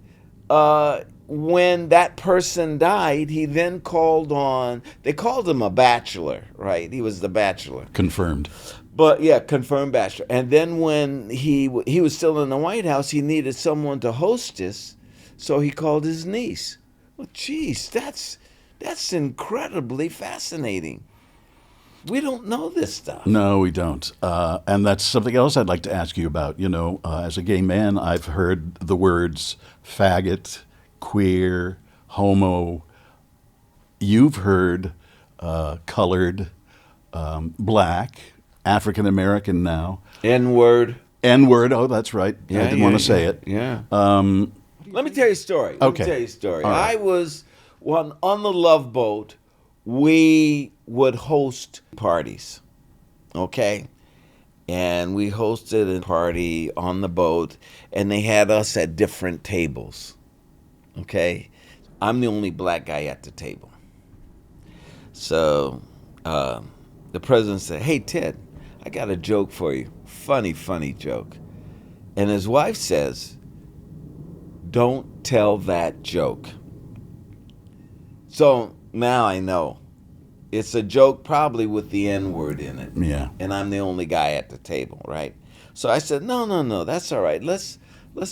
when that person died, he then called on. They called him a bachelor, right? He was the bachelor, Confirmed. but yeah, confirmed bachelor. And then when he was still in the White House, he needed someone to hostess, so he called his niece. Well, geez, that's incredibly fascinating. We don't know this stuff. No, we don't. And that's something else I'd like to ask you about. You know, as a gay man, I've heard the words faggot, queer, homo. You've heard colored, black, African American now. N-word. N-word. Oh, that's right. Yeah, I didn't want to say it. Yeah. Let me tell you a story. Okay. All right. I was on the Love Boat. We would host parties, okay? And we hosted a party on the boat, and they had us at different tables, okay? I'm the only black guy at the table. So the president said, "Hey, Ted, I got a joke for you. Funny joke." And his wife says, "Don't tell that joke." So now I know. It's a joke probably with the N-word in it. Yeah. And I'm the only guy at the table, right? So I said, no, that's all right. Let's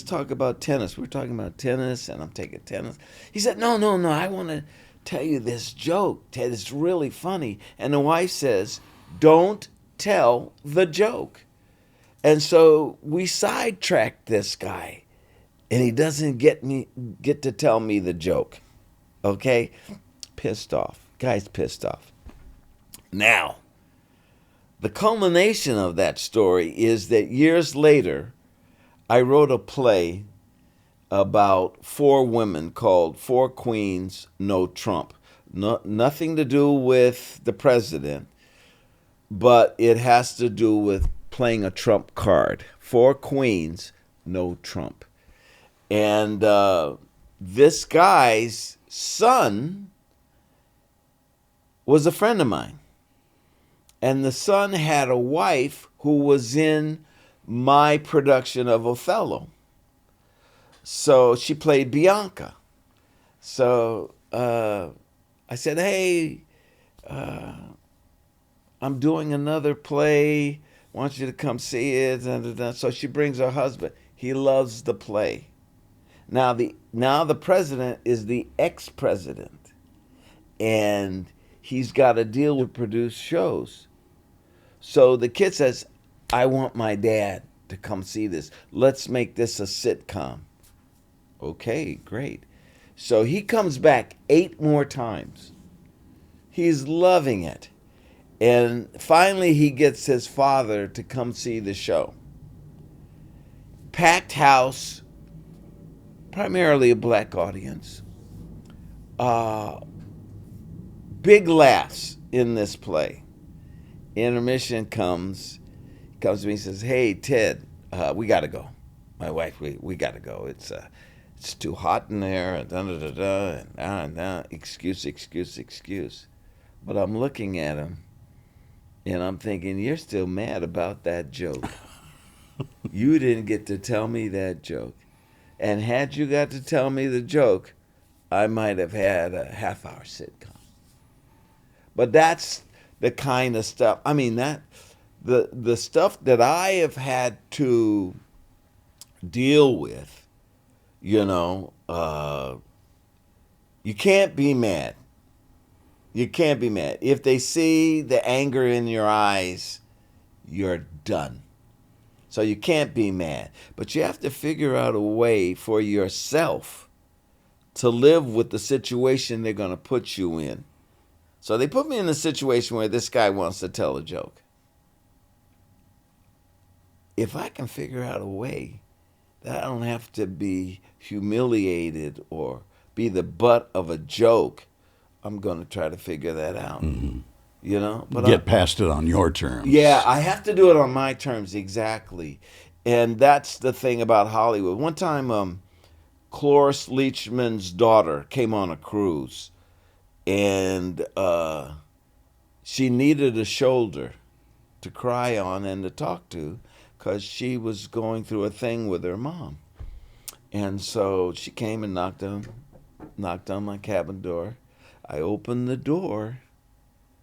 talk about tennis. We're talking about tennis, and I'm taking tennis. He said, no, I want to tell you this joke, Ted. It's really funny. And the wife says, "Don't tell the joke." And so we sidetracked this guy, and he doesn't get to tell me the joke. Okay? Pissed off. Guy's pissed off. Now, the culmination of that story is that years later, I wrote a play about 4 women called 4 Queens, No Trump. Nothing to do with the president, but it has to do with playing a Trump card. 4 Queens, No Trump. And this guy's son was a friend of mine. And the son had a wife who was in my production of Othello. So she played Bianca. So I said, "Hey, I'm doing another play. I want you to come see it." So she brings her husband. He loves the play. Now the president is the ex-president. And he's got a deal to produce shows. So the kid says, "I want my dad to come see this. Let's make this a sitcom." Okay, great. So he comes back 8 more times. He's loving it. And finally he gets his father to come see the show. Packed house, primarily a black audience. Big laughs in this play. Intermission comes to me and says, "Hey, Ted, we got to go." My wife, we got to go. It's too hot in there, and excuse. But I'm looking at him, and I'm thinking, you're still mad about that joke. You didn't get to tell me that joke. And had you got to tell me the joke, I might have had a half-hour sitcom. But that's the kind of stuff, the stuff that I have had to deal with, you can't be mad. You can't be mad. If they see the anger in your eyes, you're done. So you can't be mad. But you have to figure out a way for yourself to live with the situation they're going to put you in. So they put me in a situation where this guy wants to tell a joke. If I can figure out a way that I don't have to be humiliated or be the butt of a joke, I'm going to try to figure that out. Mm-hmm. But get past it on your terms. Yeah, I have to do it on my terms, exactly. And that's the thing about Hollywood. One time, Cloris Leachman's daughter came on a cruise. And she needed a shoulder to cry on and to talk to because she was going through a thing with her mom. And so she came and knocked on my cabin door. I opened the door.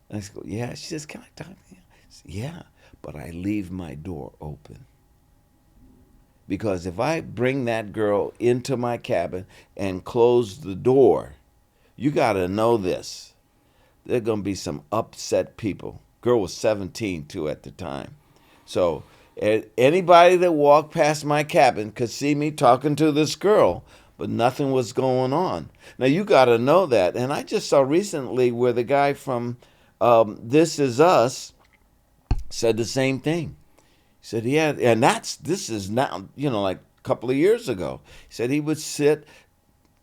And I said, yeah. She says, can I talk to you? I said, yeah, but I leave my door open. Because if I bring that girl into my cabin and close the door, you got to know this. There are going to be some upset people. Girl was 17, too, at the time. So anybody that walked past my cabin could see me talking to this girl, but nothing was going on. Now, you got to know that. And I just saw recently where the guy from This Is Us said the same thing. He said, yeah, and this is now, like a couple of years ago. He said he would sit,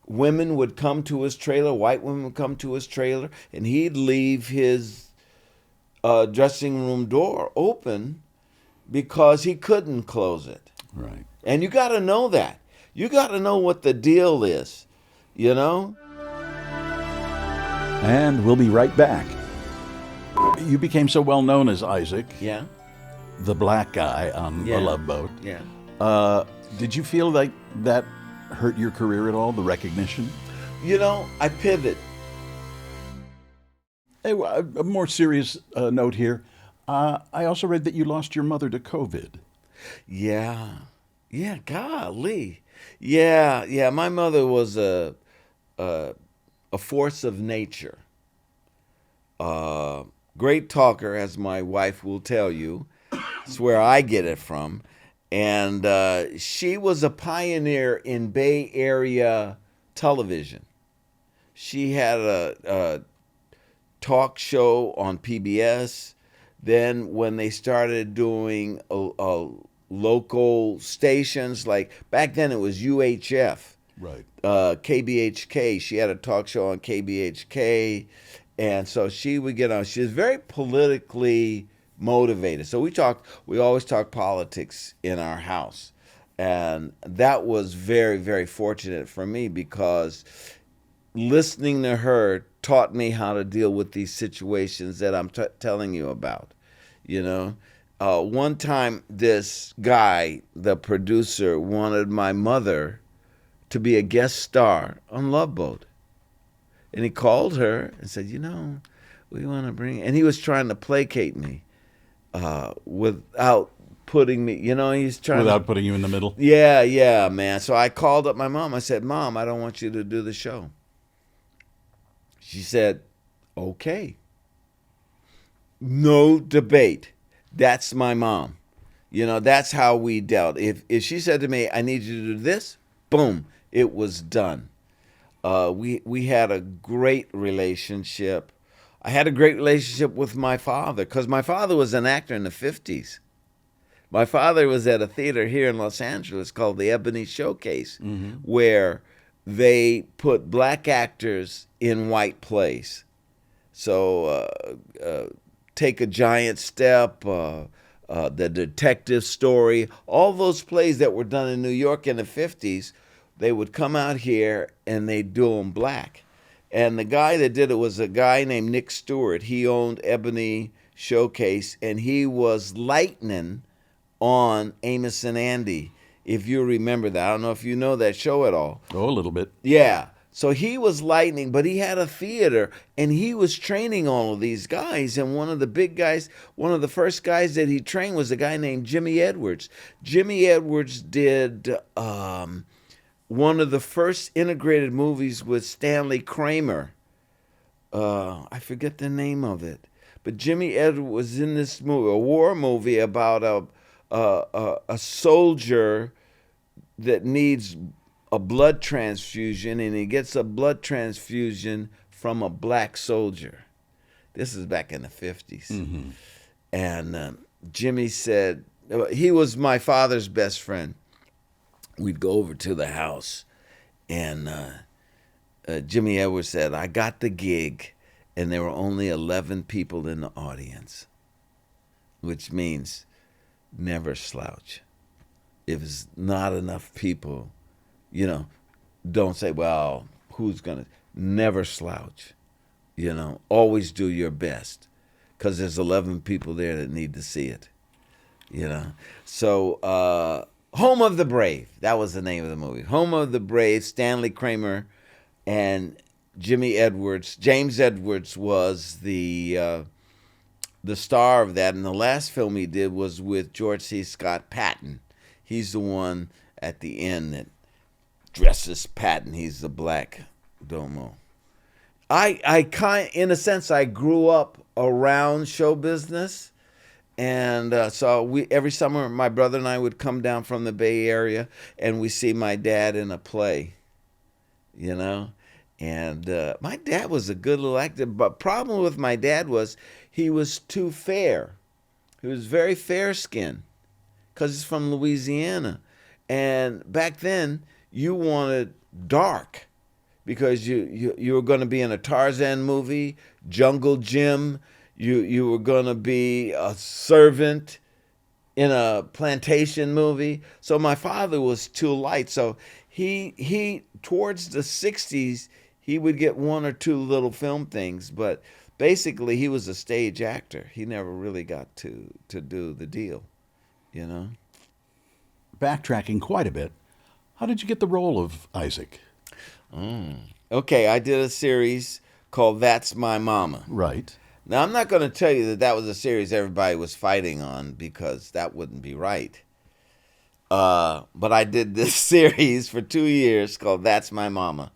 women would come to his trailer, white women would come to his trailer, and he'd leave his dressing room door open because he couldn't close it. Right. And you got to know that. You got to know what the deal is, And we'll be right back. You became so well known as Isaac. Yeah. The black guy on a Love Boat. Yeah. Did you feel like that hurt your career at all, the recognition? I pivot. Hey, a more serious note here. I also read that you lost your mother to COVID. Yeah. Yeah, golly. Yeah, my mother was a force of nature. Great talker, as my wife will tell you. It's where I get it from. And she was a pioneer in Bay Area television. She had a talk show on PBS. Then when they started doing local stations, like back then it was UHF. Right. KBHK. She had a talk show on KBHK. And so she would get on. She was very politically motivated. So we always talk politics in our house. And that was very, very fortunate for me because listening to her taught me how to deal with these situations that I'm telling you about. One time this guy, the producer, wanted my mother to be a guest star on Love Boat. And he called her and said, we want to bring, and he was trying to placate me without putting me, he's trying without putting you in the middle. Yeah, man. So I called up my mom. I said, Mom, I don't want you to do the show. She said, okay. No debate. That's my mom. That's how we dealt. If she said to me, I need you to do this, boom, it was done. We had a great relationship. I had a great relationship with my father because my father was an actor in the 50s. My father was at a theater here in Los Angeles called the Ebony Showcase, where they put black actors in white plays. So Take a Giant Step, The Detective Story, all those plays that were done in New York in the 50s, they would come out here and they'd do them black. And the guy that did it was a guy named Nick Stewart. He owned Ebony Showcase, and he was lightning on Amos and Andy, if you remember that. I don't know if you know that show at all. Oh, a little bit. Yeah. So he was lightning, but he had a theater, and he was training all of these guys. And one of the big guys, one of the first guys that he trained was a guy named Jimmy Edwards. Jimmy Edwards did one of the first integrated movies with Stanley Kramer. I forget the name of it. But Jimmy Edwards was in this movie, a war movie about a soldier that needs a blood transfusion, and he gets a blood transfusion from a black soldier. This is back in the 50s. And Jimmy said, he was my father's best friend. We'd go over to the house, and Jimmy Edwards said, I got the gig, and there were only 11 people in the audience, which means never slouch. If it's not enough people, don't say, well, who's going to? Never slouch. Always do your best. because there's 11 people there that need to see it. You know, so Home of the Brave. That was the name of the movie. Home of the Brave. Stanley Kramer and Jimmy Edwards. James Edwards was the star of that, and the last film he did was with George C. Scott Patton. He's the one at the end that dresses Patton. He's the black domo. In a sense, I grew up around show business. And so every summer, my brother and I would come down from the Bay Area, and we see my dad in a play, you know. And my dad was a good little actor, but problem with my dad was he was too fair. He was very fair-skinned because he's from Louisiana. And back then, you wanted dark because you were going to be in a Tarzan movie, Jungle Jim. You were going to be a servant in a plantation movie. So my father was too light. So he towards the 60s, he would get one or two little film things. But basically, he was a stage actor. He never really got to do the deal, you know. Backtracking quite a bit, how did you get the role of Isaac? Okay, I did a series called That's My Mama. Right. Now, I'm not going to tell you that was a series everybody was fighting on because that wouldn't be right. But I did this series for 2 years called That's My Mama.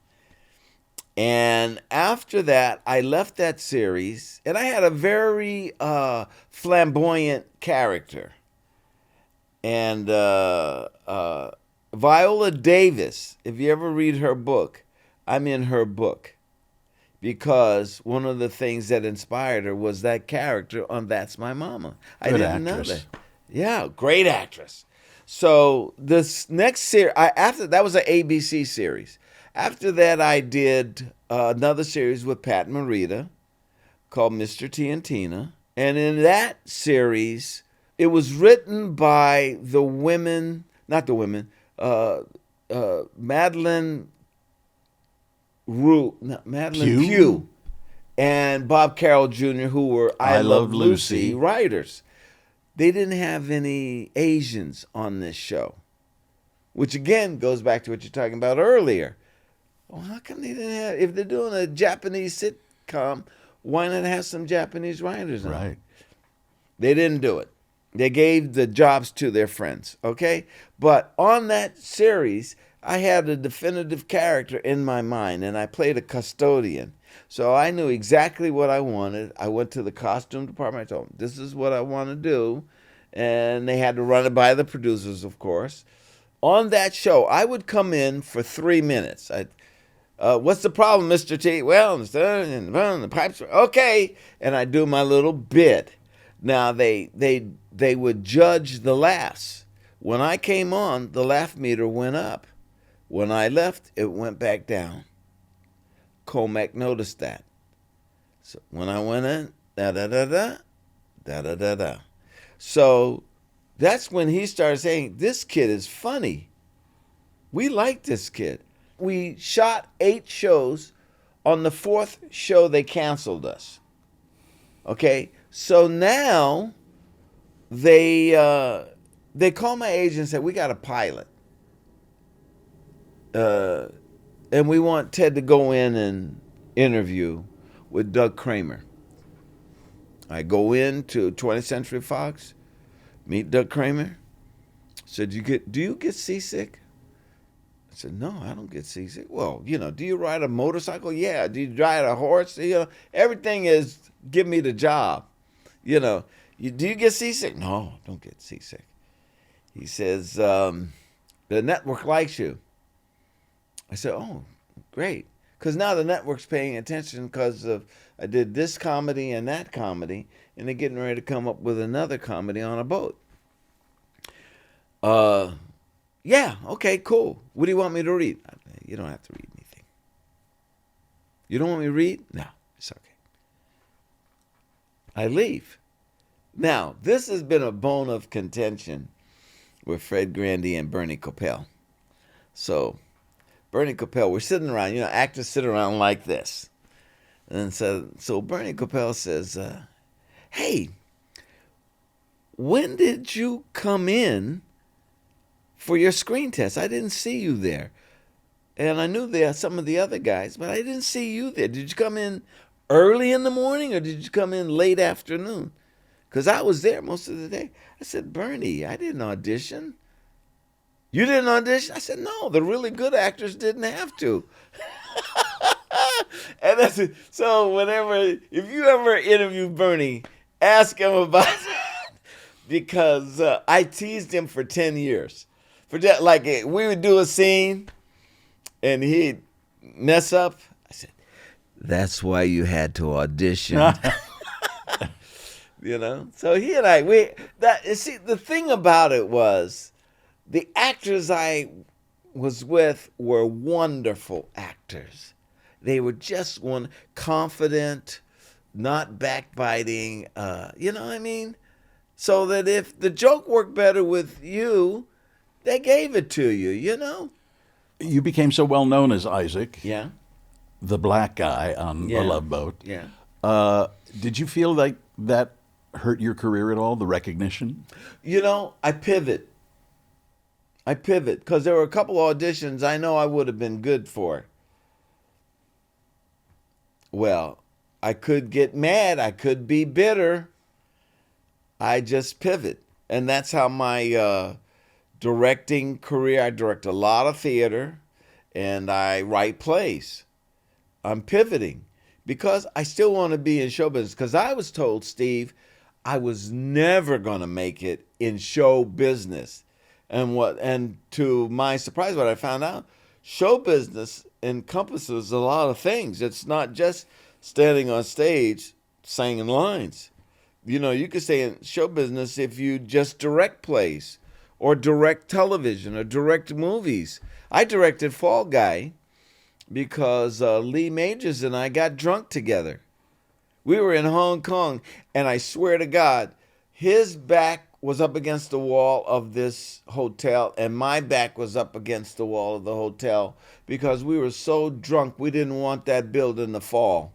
And after that, I left that series, and I had a very flamboyant character. And Viola Davis, if you ever read her book, I'm in her book. Because one of the things that inspired her was that character on That's My Mama. I didn't know that. Yeah, great actress. So this next series, after that was an ABC series. After that, I did another series with Pat Morita called Mr. T and Tina. And in that series, it was written by the women, not the women, Madeline Pugh and Bob Carroll Jr., who were I Love Lucy writers. They didn't have any Asians on this show, which again goes back to what you're talking about earlier. Well, how come they didn't have, if they're doing a Japanese sitcom, why not have some Japanese writers on it? Right. They didn't do it. They gave the jobs to their friends, okay? But on that series, I had a definitive character in my mind, and I played a custodian. So I knew exactly what I wanted. I went to the costume department. I told them, this is what I want to do. And they had to run it by the producers, of course. On that show, I would come in for 3 minutes. What's the problem, Mr. T? Well, the pipes. Okay. And I'd do my little bit. Now, they would judge the laughs. When I came on, the laugh meter went up. When I left, it went back down. Comac noticed that. So when I went in, da-da-da-da, da-da-da-da. So that's when he started saying, this kid is funny. We like this kid. We shot 8 shows. On the 4th show, they canceled us. Okay? So now they called my agent and said, we got a pilot. And we want Ted to go in and interview with Doug Kramer. I go in to 20th Century Fox, meet Doug Kramer. Said, do you get seasick? I said, no, I don't get seasick. Well, do you ride a motorcycle? Yeah. Do you ride a horse? Everything is give me the job. Do you get seasick? No, I don't get seasick. He says, the network likes you. I said, oh, great. Because now the network's paying attention because I did this comedy and that comedy, and they're getting ready to come up with another comedy on a boat. Yeah, okay, cool. What do you want me to read? You don't have to read anything. You don't want me to read? No, it's okay. I leave. Now, this has been a bone of contention with Fred Grandy and Bernie Kopell. So, Bernie Kopell, we're sitting around, actors sit around like this. And so Bernie Kopell says, hey, when did you come in for your screen test? I didn't see you there. And I knew there some of the other guys, but I didn't see you there. Did you come in early in the morning or did you come in late afternoon? Because I was there most of the day. I said, Bernie, I didn't audition. You didn't audition? I said, no, the really good actors didn't have to. And that's it. So whenever, if you ever interview Bernie, ask him about that. Because I teased him for 10 years. For that, like, we would do a scene and he'd mess up. I said, that's why you had to audition. You know? So he and I, the thing about it was, the actors I was with were wonderful actors. They were just confident, not backbiting, you know what I mean? So that if the joke worked better with you, they gave it to you, you know? You became so well known as Isaac, Yeah. the black guy on Yeah. a Love Boat. Yeah. Did you feel like that hurt your career at all, the recognition? You know, I pivot because there were a couple auditions I know I would have been good for. Well, I could get mad. I could be bitter. I just pivot. And that's how my directing career, I direct a lot of theater and I write plays. I'm pivoting because I still want to be in show business. Because I was told, Steve, I was never going to make it in show business. And to my surprise, what I found out, show business encompasses a lot of things. It's not just standing on stage singing lines. You know, you could stay in show business if you just direct plays or direct television or direct movies. I directed Fall Guy because Lee Majors and I got drunk together. We were in Hong Kong, and I swear to God, his back was up against the wall of this hotel, and my back was up against the wall of the hotel because we were so drunk we didn't want that building to fall.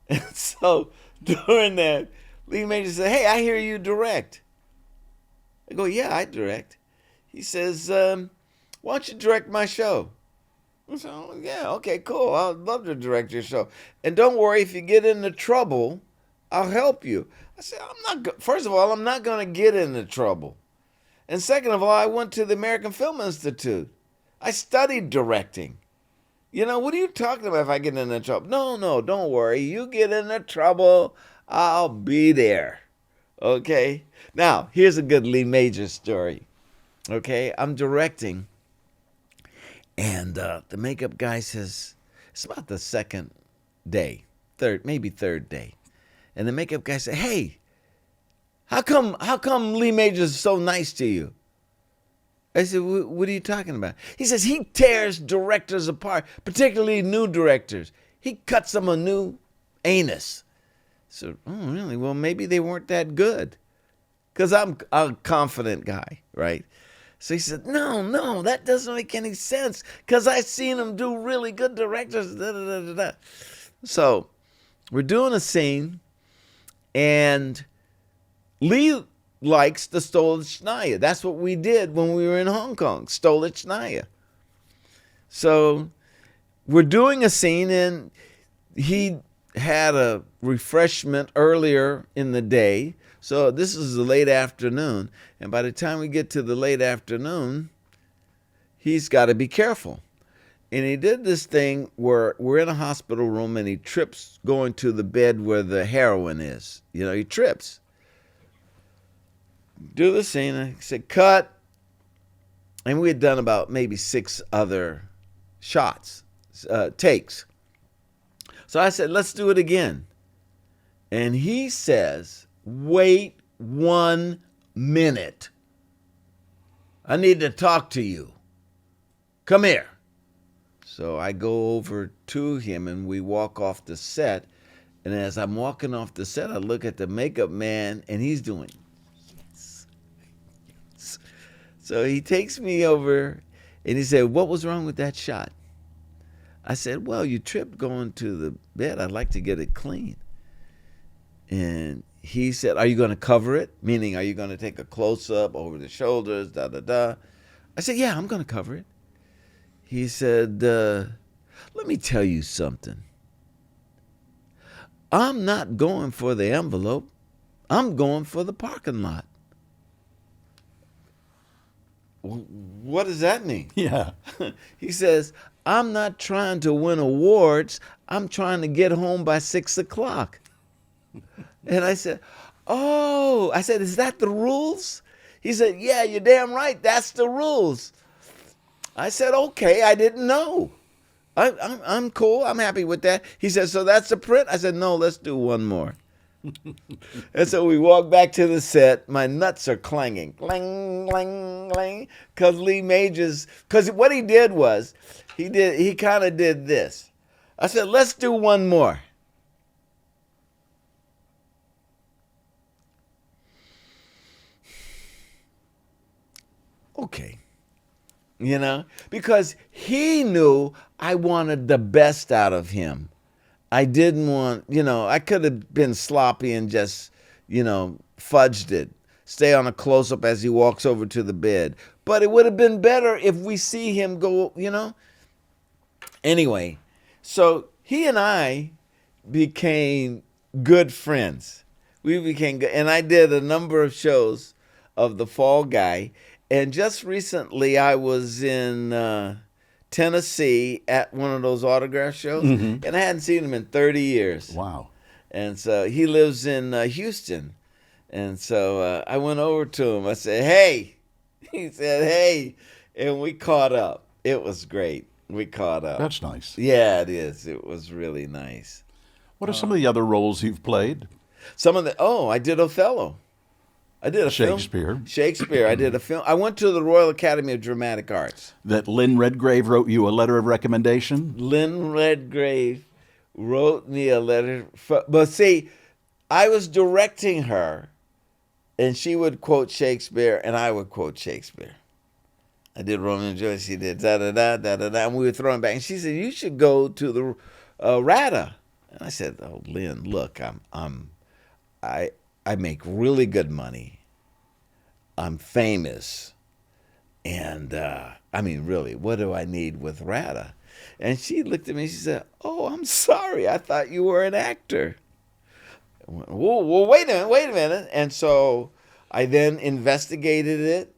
And so during that, Lee Major said, hey, I hear you direct. I go, yeah, I direct. He says, why don't you direct my show? I said, oh, yeah, okay, cool. I'd love to direct your show. And don't worry, if you get into trouble, I'll help you. I said, first of all, I'm not going to get into trouble. And second of all, I went to the American Film Institute. I studied directing. You know, what are you talking about if I get into trouble? No, don't worry. You get into trouble, I'll be there. Okay? Now, here's a good Lee Majors story. Okay? I'm directing. And the makeup guy says, it's about the second day, maybe third day. And the makeup guy said, hey, how come Lee Majors is so nice to you? I said, what are you talking about? He says, he tears directors apart, particularly new directors. He cuts them a new anus. So, oh, really? Well, maybe they weren't that good. Because I'm a confident guy, right? So he said, no, that doesn't make any sense. Because I've seen him do really good directors. Da, da, da, da, da. So we're doing a scene, and Lee likes the Stolichnaya. That's what we did when we were in Hong Kong, Stolichnaya. So we're doing a scene, and he had a refreshment earlier in the day. So this is the late afternoon. And by the time we get to the late afternoon, he's got to be careful. And he did this thing where we're in a hospital room and he trips going to the bed where the heroin is. You know, he trips. Do the scene. I said, cut. And we had done about maybe 6 other shots, takes. So I said, let's do it again. And he says, wait 1 minute. I need to talk to you. Come here. So I go over to him and we walk off the set. And as I'm walking off the set, I look at the makeup man and he's doing yes, yes. So he takes me over and he said, what was wrong with that shot? I said, well, you tripped going to the bed. I'd like to get it clean. And he said, "Are you going to cover it?" Meaning, are you going to take a close-up over the shoulders, da-da-da? I said, "Yeah, I'm going to cover it." He said, "Let me tell you something. I'm not going for the envelope. I'm going for the parking lot." What does that mean? Yeah. He says, "I'm not trying to win awards. I'm trying to get home by 6 o'clock. And I said, "Oh," I said, "is that the rules?" He said, "Yeah, you're damn right. That's the rules." I said, "Okay, I didn't know. I'm cool. I'm happy with that." He said, "So that's the print?" I said, "No, let's do one more." And so we walked back to the set. My nuts are clanging, clang, clang, clang, because Lee Majors. Because what he did was, he kind of did this. I said, "Let's do one more." Okay. Because he knew I wanted the best out of him. I didn't want, I could have been sloppy and just, fudged it. Stay on a close-up as he walks over to the bed. But it would have been better if we see him go, Anyway, so he and I became good friends. We became good. And I did a number of shows of The Fall Guy. And just recently I was in Tennessee at one of those autograph shows. And I hadn't seen him in 30 years. Wow. And so he lives in Houston. And so I went over to him. I said, "Hey." He said, "Hey." And we caught up. It was great. We caught up. That's nice. Yeah, it is. It was really nice. What are some of the other roles you've played? I did Othello. I did a Shakespeare. film. Shakespeare. I did a film. I went to the Royal Academy of Dramatic Arts. That Lynn Redgrave wrote you a letter of recommendation? Lynn Redgrave wrote me a letter. But see, I was directing her, and she would quote Shakespeare, and I would quote Shakespeare. I did Romeo and Juliet. She did da-da-da, da-da-da, and we were throwing back. And she said, "You should go to the RADA." And I said, "Oh, Lynn, look, I make really good money. I'm famous. And, really, what do I need with RADA?" And she looked at me and she said, "Oh, I'm sorry. I thought you were an actor." I went, "Whoa, wait a minute. And so I then investigated it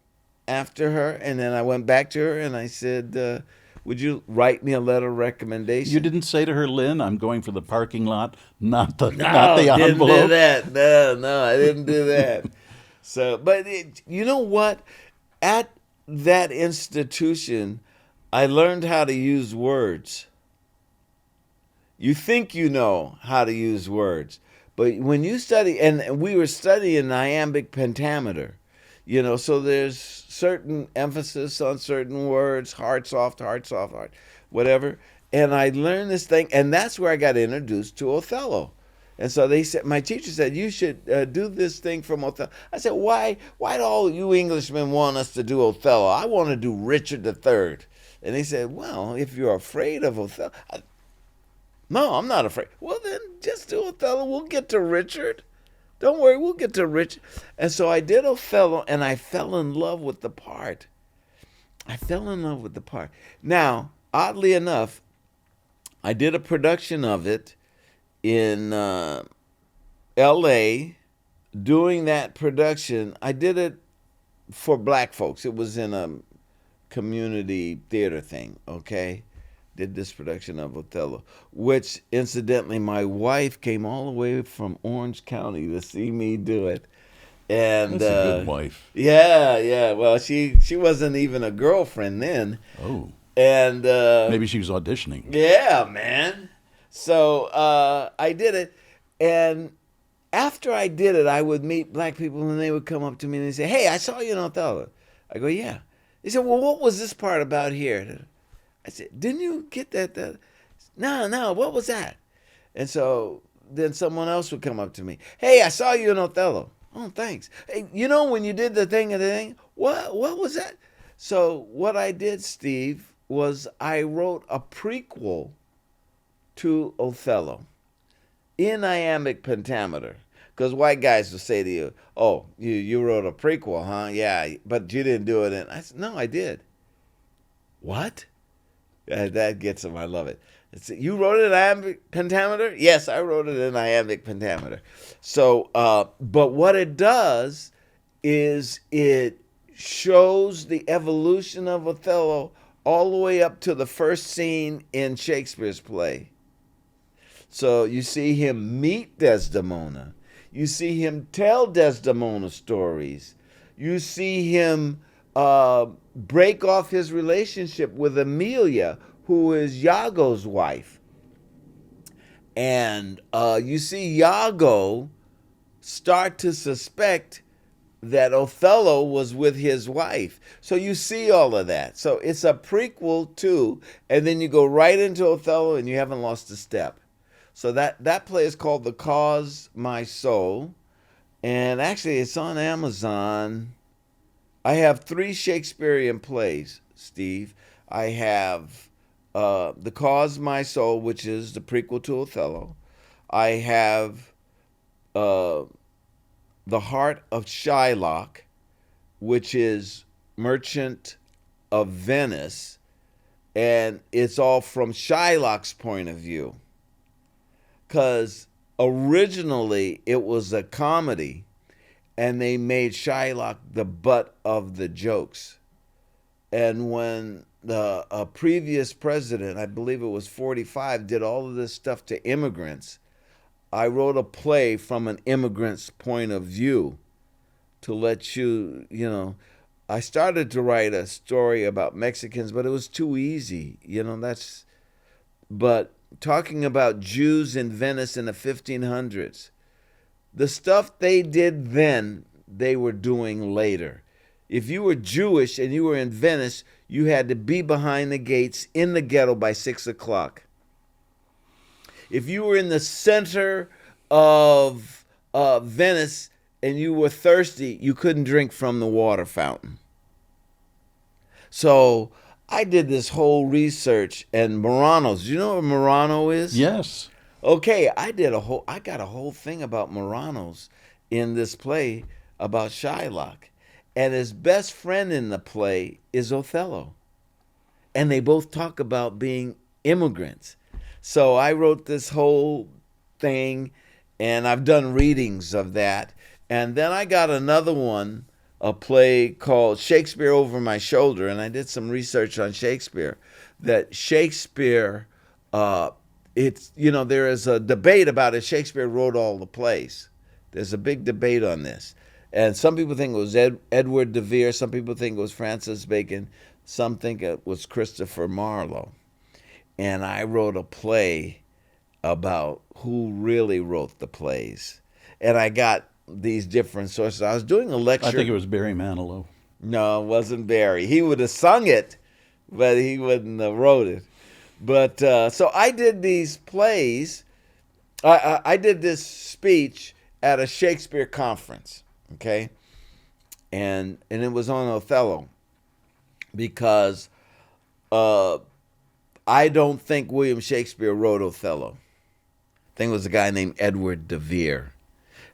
after her. And then I went back to her and I said, "Would you write me a letter of recommendation?" You didn't say to her, "Lynn, I'm going for the parking lot, not the No, envelope"? didn't do that. No, I didn't do that. So, but you know what? At that institution, I learned how to use words. You think you know how to use words, but when you study, and we were studying iambic pentameter, so there's certain emphasis on certain words, hard, soft, whatever. And I learned this thing, and that's where I got introduced to Othello. And so my teacher said, "You should do this thing from Othello." I said, "Why do all you Englishmen want us to do Othello? I want to do Richard III. And they said, "Well, if you're afraid of Othello." No, I'm not afraid. "Well, then just do Othello. We'll get to Richard. Don't worry, we'll get to Richard." And so I did Othello, and I fell in love with the part. Now, oddly enough, I did a production of it in L.A. Doing that production, I did it for black folks. It was in a community theater thing, okay? Did this production of Othello, which incidentally my wife came all the way from Orange County to see me do it. And That's a good wife. Yeah. Well, she wasn't even a girlfriend then. Oh. And Maybe she was auditioning. yeah, man. So I did it, and after I did it, I would meet black people, and they would come up to me and they say, "Hey, I saw you in Othello." I go, "Yeah." They said, "Well, what was this part about here?" I said, "Didn't you get that? No, what was that?" And so then someone else would come up to me. "Hey, I saw you in Othello." "Oh, thanks." "Hey, when you did the thing, what was that?" So what I did, Steve, was I wrote a prequel to Othello in iambic pentameter. Because white guys will say to you, "Oh, you wrote a prequel, huh? Yeah, but you didn't do it." And I said, "No, I did." What? That gets them. I love it. You wrote it in iambic pentameter? Yes, I wrote it in iambic pentameter. So, but what it does is it shows the evolution of Othello all the way up to the first scene in Shakespeare's play. So you see him meet Desdemona. You see him tell Desdemona stories. You see him break off his relationship with Emilia, who is Iago's wife. And you see Iago start to suspect that Othello was with his wife. So you see all of that. So it's a prequel too, and then you go right into Othello and you haven't lost a step. So that play is called The Cause My Soul, and actually it's on Amazon. I have 3 Shakespearean plays, Steve. I have The Cause My Soul, which is the prequel to Othello. I have The Heart of Shylock, which is Merchant of Venice, and it's all from Shylock's point of view. Because originally it was a comedy, and they made Shylock the butt of the jokes. And when a previous president, I believe it was 45, did all of this stuff to immigrants, I wrote a play from an immigrant's point of view to let I started to write a story about Mexicans, but it was too easy. But talking about Jews in Venice in the 1500s, the stuff they did then, they were doing later. If you were Jewish and you were in Venice, you had to be behind the gates in the ghetto by 6 o'clock. If you were in the center of Venice and you were thirsty, you couldn't drink from the water fountain. So I did this whole research, and Muranos. You know what Murano is? Yes. Okay, I got a whole thing about Muranos in this play about Shylock. And his best friend in the play is Othello. And they both talk about being immigrants. So I wrote this whole thing, and I've done readings of that. And then I got another one, a play called Shakespeare Over My Shoulder, and I did some research on Shakespeare. That Shakespeare, there is a debate about if Shakespeare wrote all the plays. There's a big debate on this. And some people think it was Edward de Vere, some people think it was Francis Bacon, some think it was Christopher Marlowe. And I wrote a play about who really wrote the plays. And I got these different sources. I was doing a lecture. I think it was Barry Manilow. No, it wasn't Barry. He would have sung it, but he wouldn't have wrote it. But so I did these plays. I did this speech at a Shakespeare conference, okay? And it was on Othello, because I don't think William Shakespeare wrote Othello. I think it was a guy named Edward de Vere.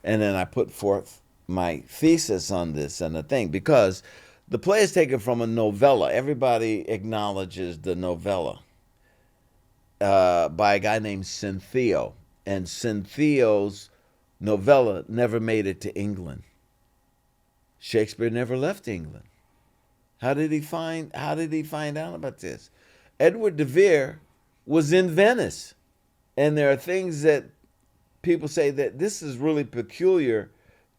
And then I put forth my thesis on this and the thing, because the play is taken from a novella. Everybody acknowledges the novella by a guy named Cinthio. And Cinthio's novella never made it to England. Shakespeare never left England. How did he find out about this? Edward de Vere was in Venice. And there are things that people say that this is really peculiar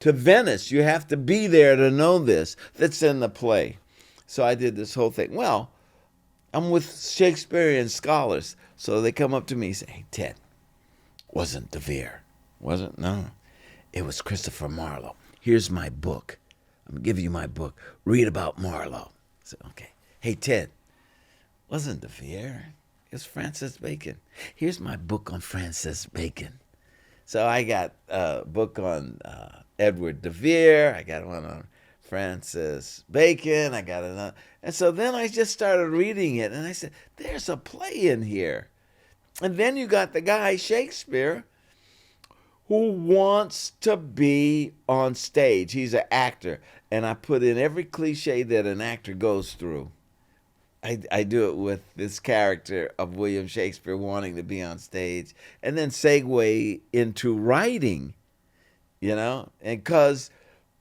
to Venice. You have to be there to know this. That's in the play. So I did this whole thing. Well, I'm with Shakespearean scholars. So they come up to me and say, "Hey, Ted, wasn't de Vere. Wasn't? No. It was Christopher Marlowe. Here's my book. I'm going to give you my book. Read about Marlowe." So, okay. "Hey, Ted, wasn't de Vere. It's Francis Bacon. Here's my book on Francis Bacon." So I got a book on Edward de Vere. I got one on Francis Bacon. I got another. And so then I just started reading it, and I said, there's a play in here. And then you got the guy, Shakespeare, who wants to be on stage. He's an actor. And I put in every cliche that an actor goes through. I do it with this character of William Shakespeare wanting to be on stage, and then segue into writing, and because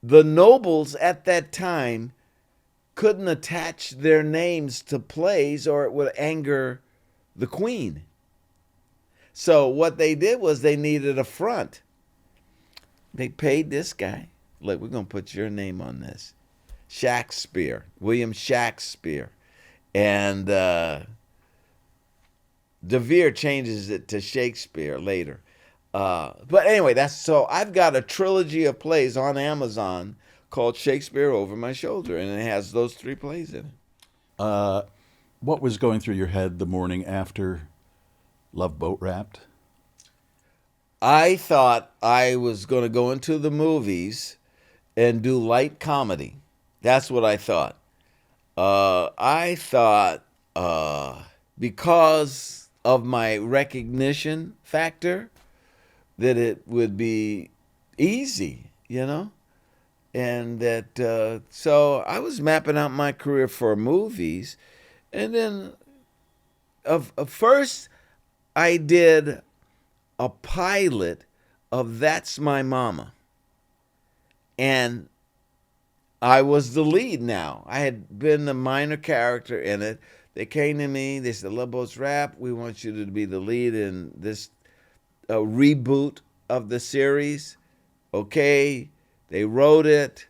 the nobles at that time couldn't attach their names to plays or it would anger the queen. So what they did was they needed a front. They paid this guy, look, we're going to put your name on this. Shakespeare, William Shakespeare. And De Vere changes it to Shakespeare later. But anyway, so I've got a trilogy of plays on Amazon called Shakespeare Over My Shoulder, and it has those 3 plays in it. What was going through your head the morning after Love Boat Wrapped? I thought I was going to go into the movies and do light comedy. That's what I thought. I thought because of my recognition factor that it would be easy, and that so I was mapping out my career for movies, and then first I did a pilot of That's My Mama, and I was the lead now. I had been the minor character in it. They came to me. They said, Love Boat's Wrapped. We want you to be the lead in this reboot of the series. Okay. They wrote it.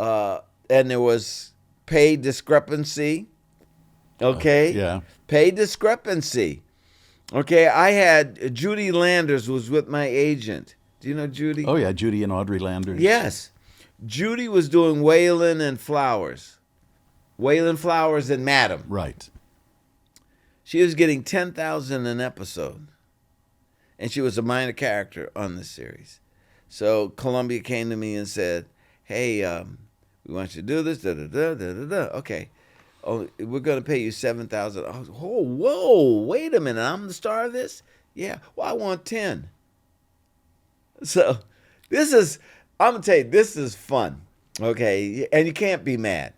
And there was pay discrepancy. Okay. Yeah. Pay discrepancy. Okay. I had Judy Landers was with my agent. Do you know Judy? Oh, yeah. Judy and Audrey Landers. Yes. Judy was doing Waylon and Flowers. Waylon Flowers and Madam. Right. She was getting $10,000 an episode. And she was a minor character on the series. So Columbia came to me and said, hey, we want you to do this, Okay. Oh, we're going to pay you $7,000. Oh, whoa, wait a minute. I'm the star of this? Yeah. Well, I want 10. So I'm going to tell you, this is fun, okay? And you can't be mad.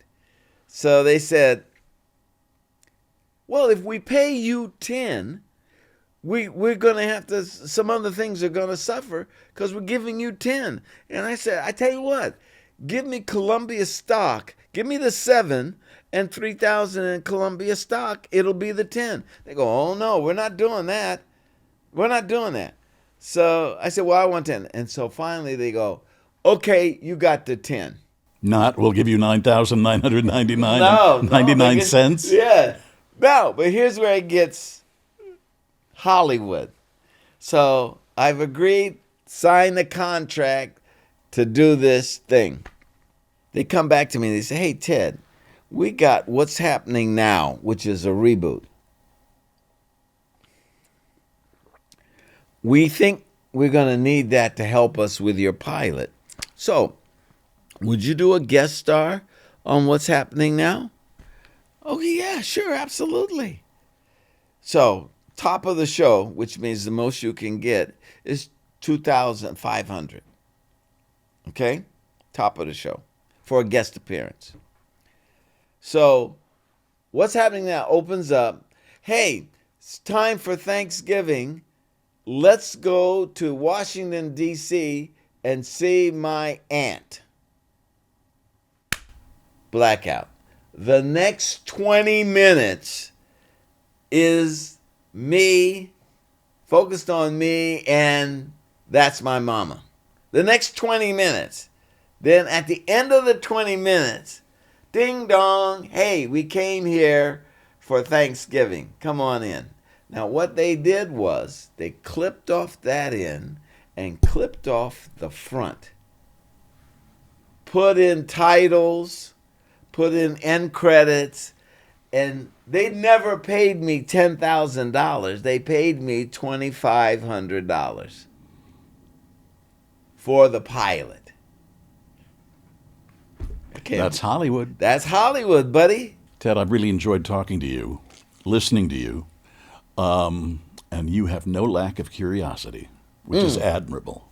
So they said, well, if we pay you 10, we're going to have to, some other things are going to suffer because we're giving you 10. And I said, I tell you what, give me Columbia stock. Give me the 7 and 3,000 in Columbia stock. It'll be the 10. They go, oh, no, we're not doing that. We're not doing that. So I said, well, I want 10. And so finally they go, okay, you got the 10. Not, we'll give you $9,999 No, 99 cents. Yeah. No, but here's where it gets Hollywood. So I've agreed, signed the contract to do this thing. They come back to me and they say, hey, Ted, we got What's Happening Now, which is a reboot. We think we're going to need that to help us with your pilot. So, would you do a guest star on What's Happening Now? Oh, yeah, sure, absolutely. So, top of the show, which means the most you can get, is $2,500. Okay? Top of the show for a guest appearance. So, What's Happening Now opens up. Hey, it's time for Thanksgiving. Let's go to Washington, D.C. and see my aunt. Blackout. The next 20 minutes is me, focused on me, and That's My Mama. The next 20 minutes. Then at the end of the 20 minutes, ding dong, hey, we came here for Thanksgiving. Come on in. Now, what they did was they clipped off that end and clipped off the front. Put in titles, put in end credits, and they never paid me $10,000. They paid me $2,500 for the pilot. That's Hollywood. That's Hollywood, buddy. Ted, I've really enjoyed talking to you, listening to you. And you have no lack of curiosity, which is admirable.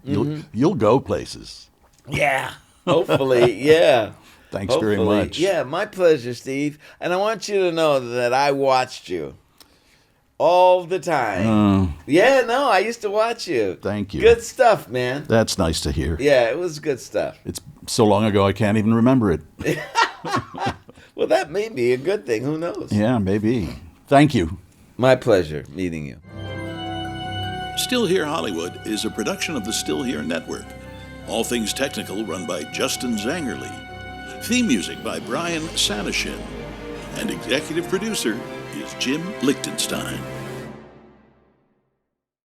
You'll go places. Yeah. Hopefully, yeah. Thanks very much. Yeah, my pleasure, Steve. And I want you to know that I watched you all the time. Yeah, no, I used to watch you. Thank you. Good stuff, man. That's nice to hear. Yeah, it was good stuff. It's so long ago I can't even remember it. Well, that may be a good thing. Who knows? Yeah, maybe. Thank you. My pleasure meeting you. Still Here Hollywood is a production of the Still Here Network. All things technical run by Justin Zangerly. Theme music by Brian Sanashin. And executive producer is Jim Lichtenstein.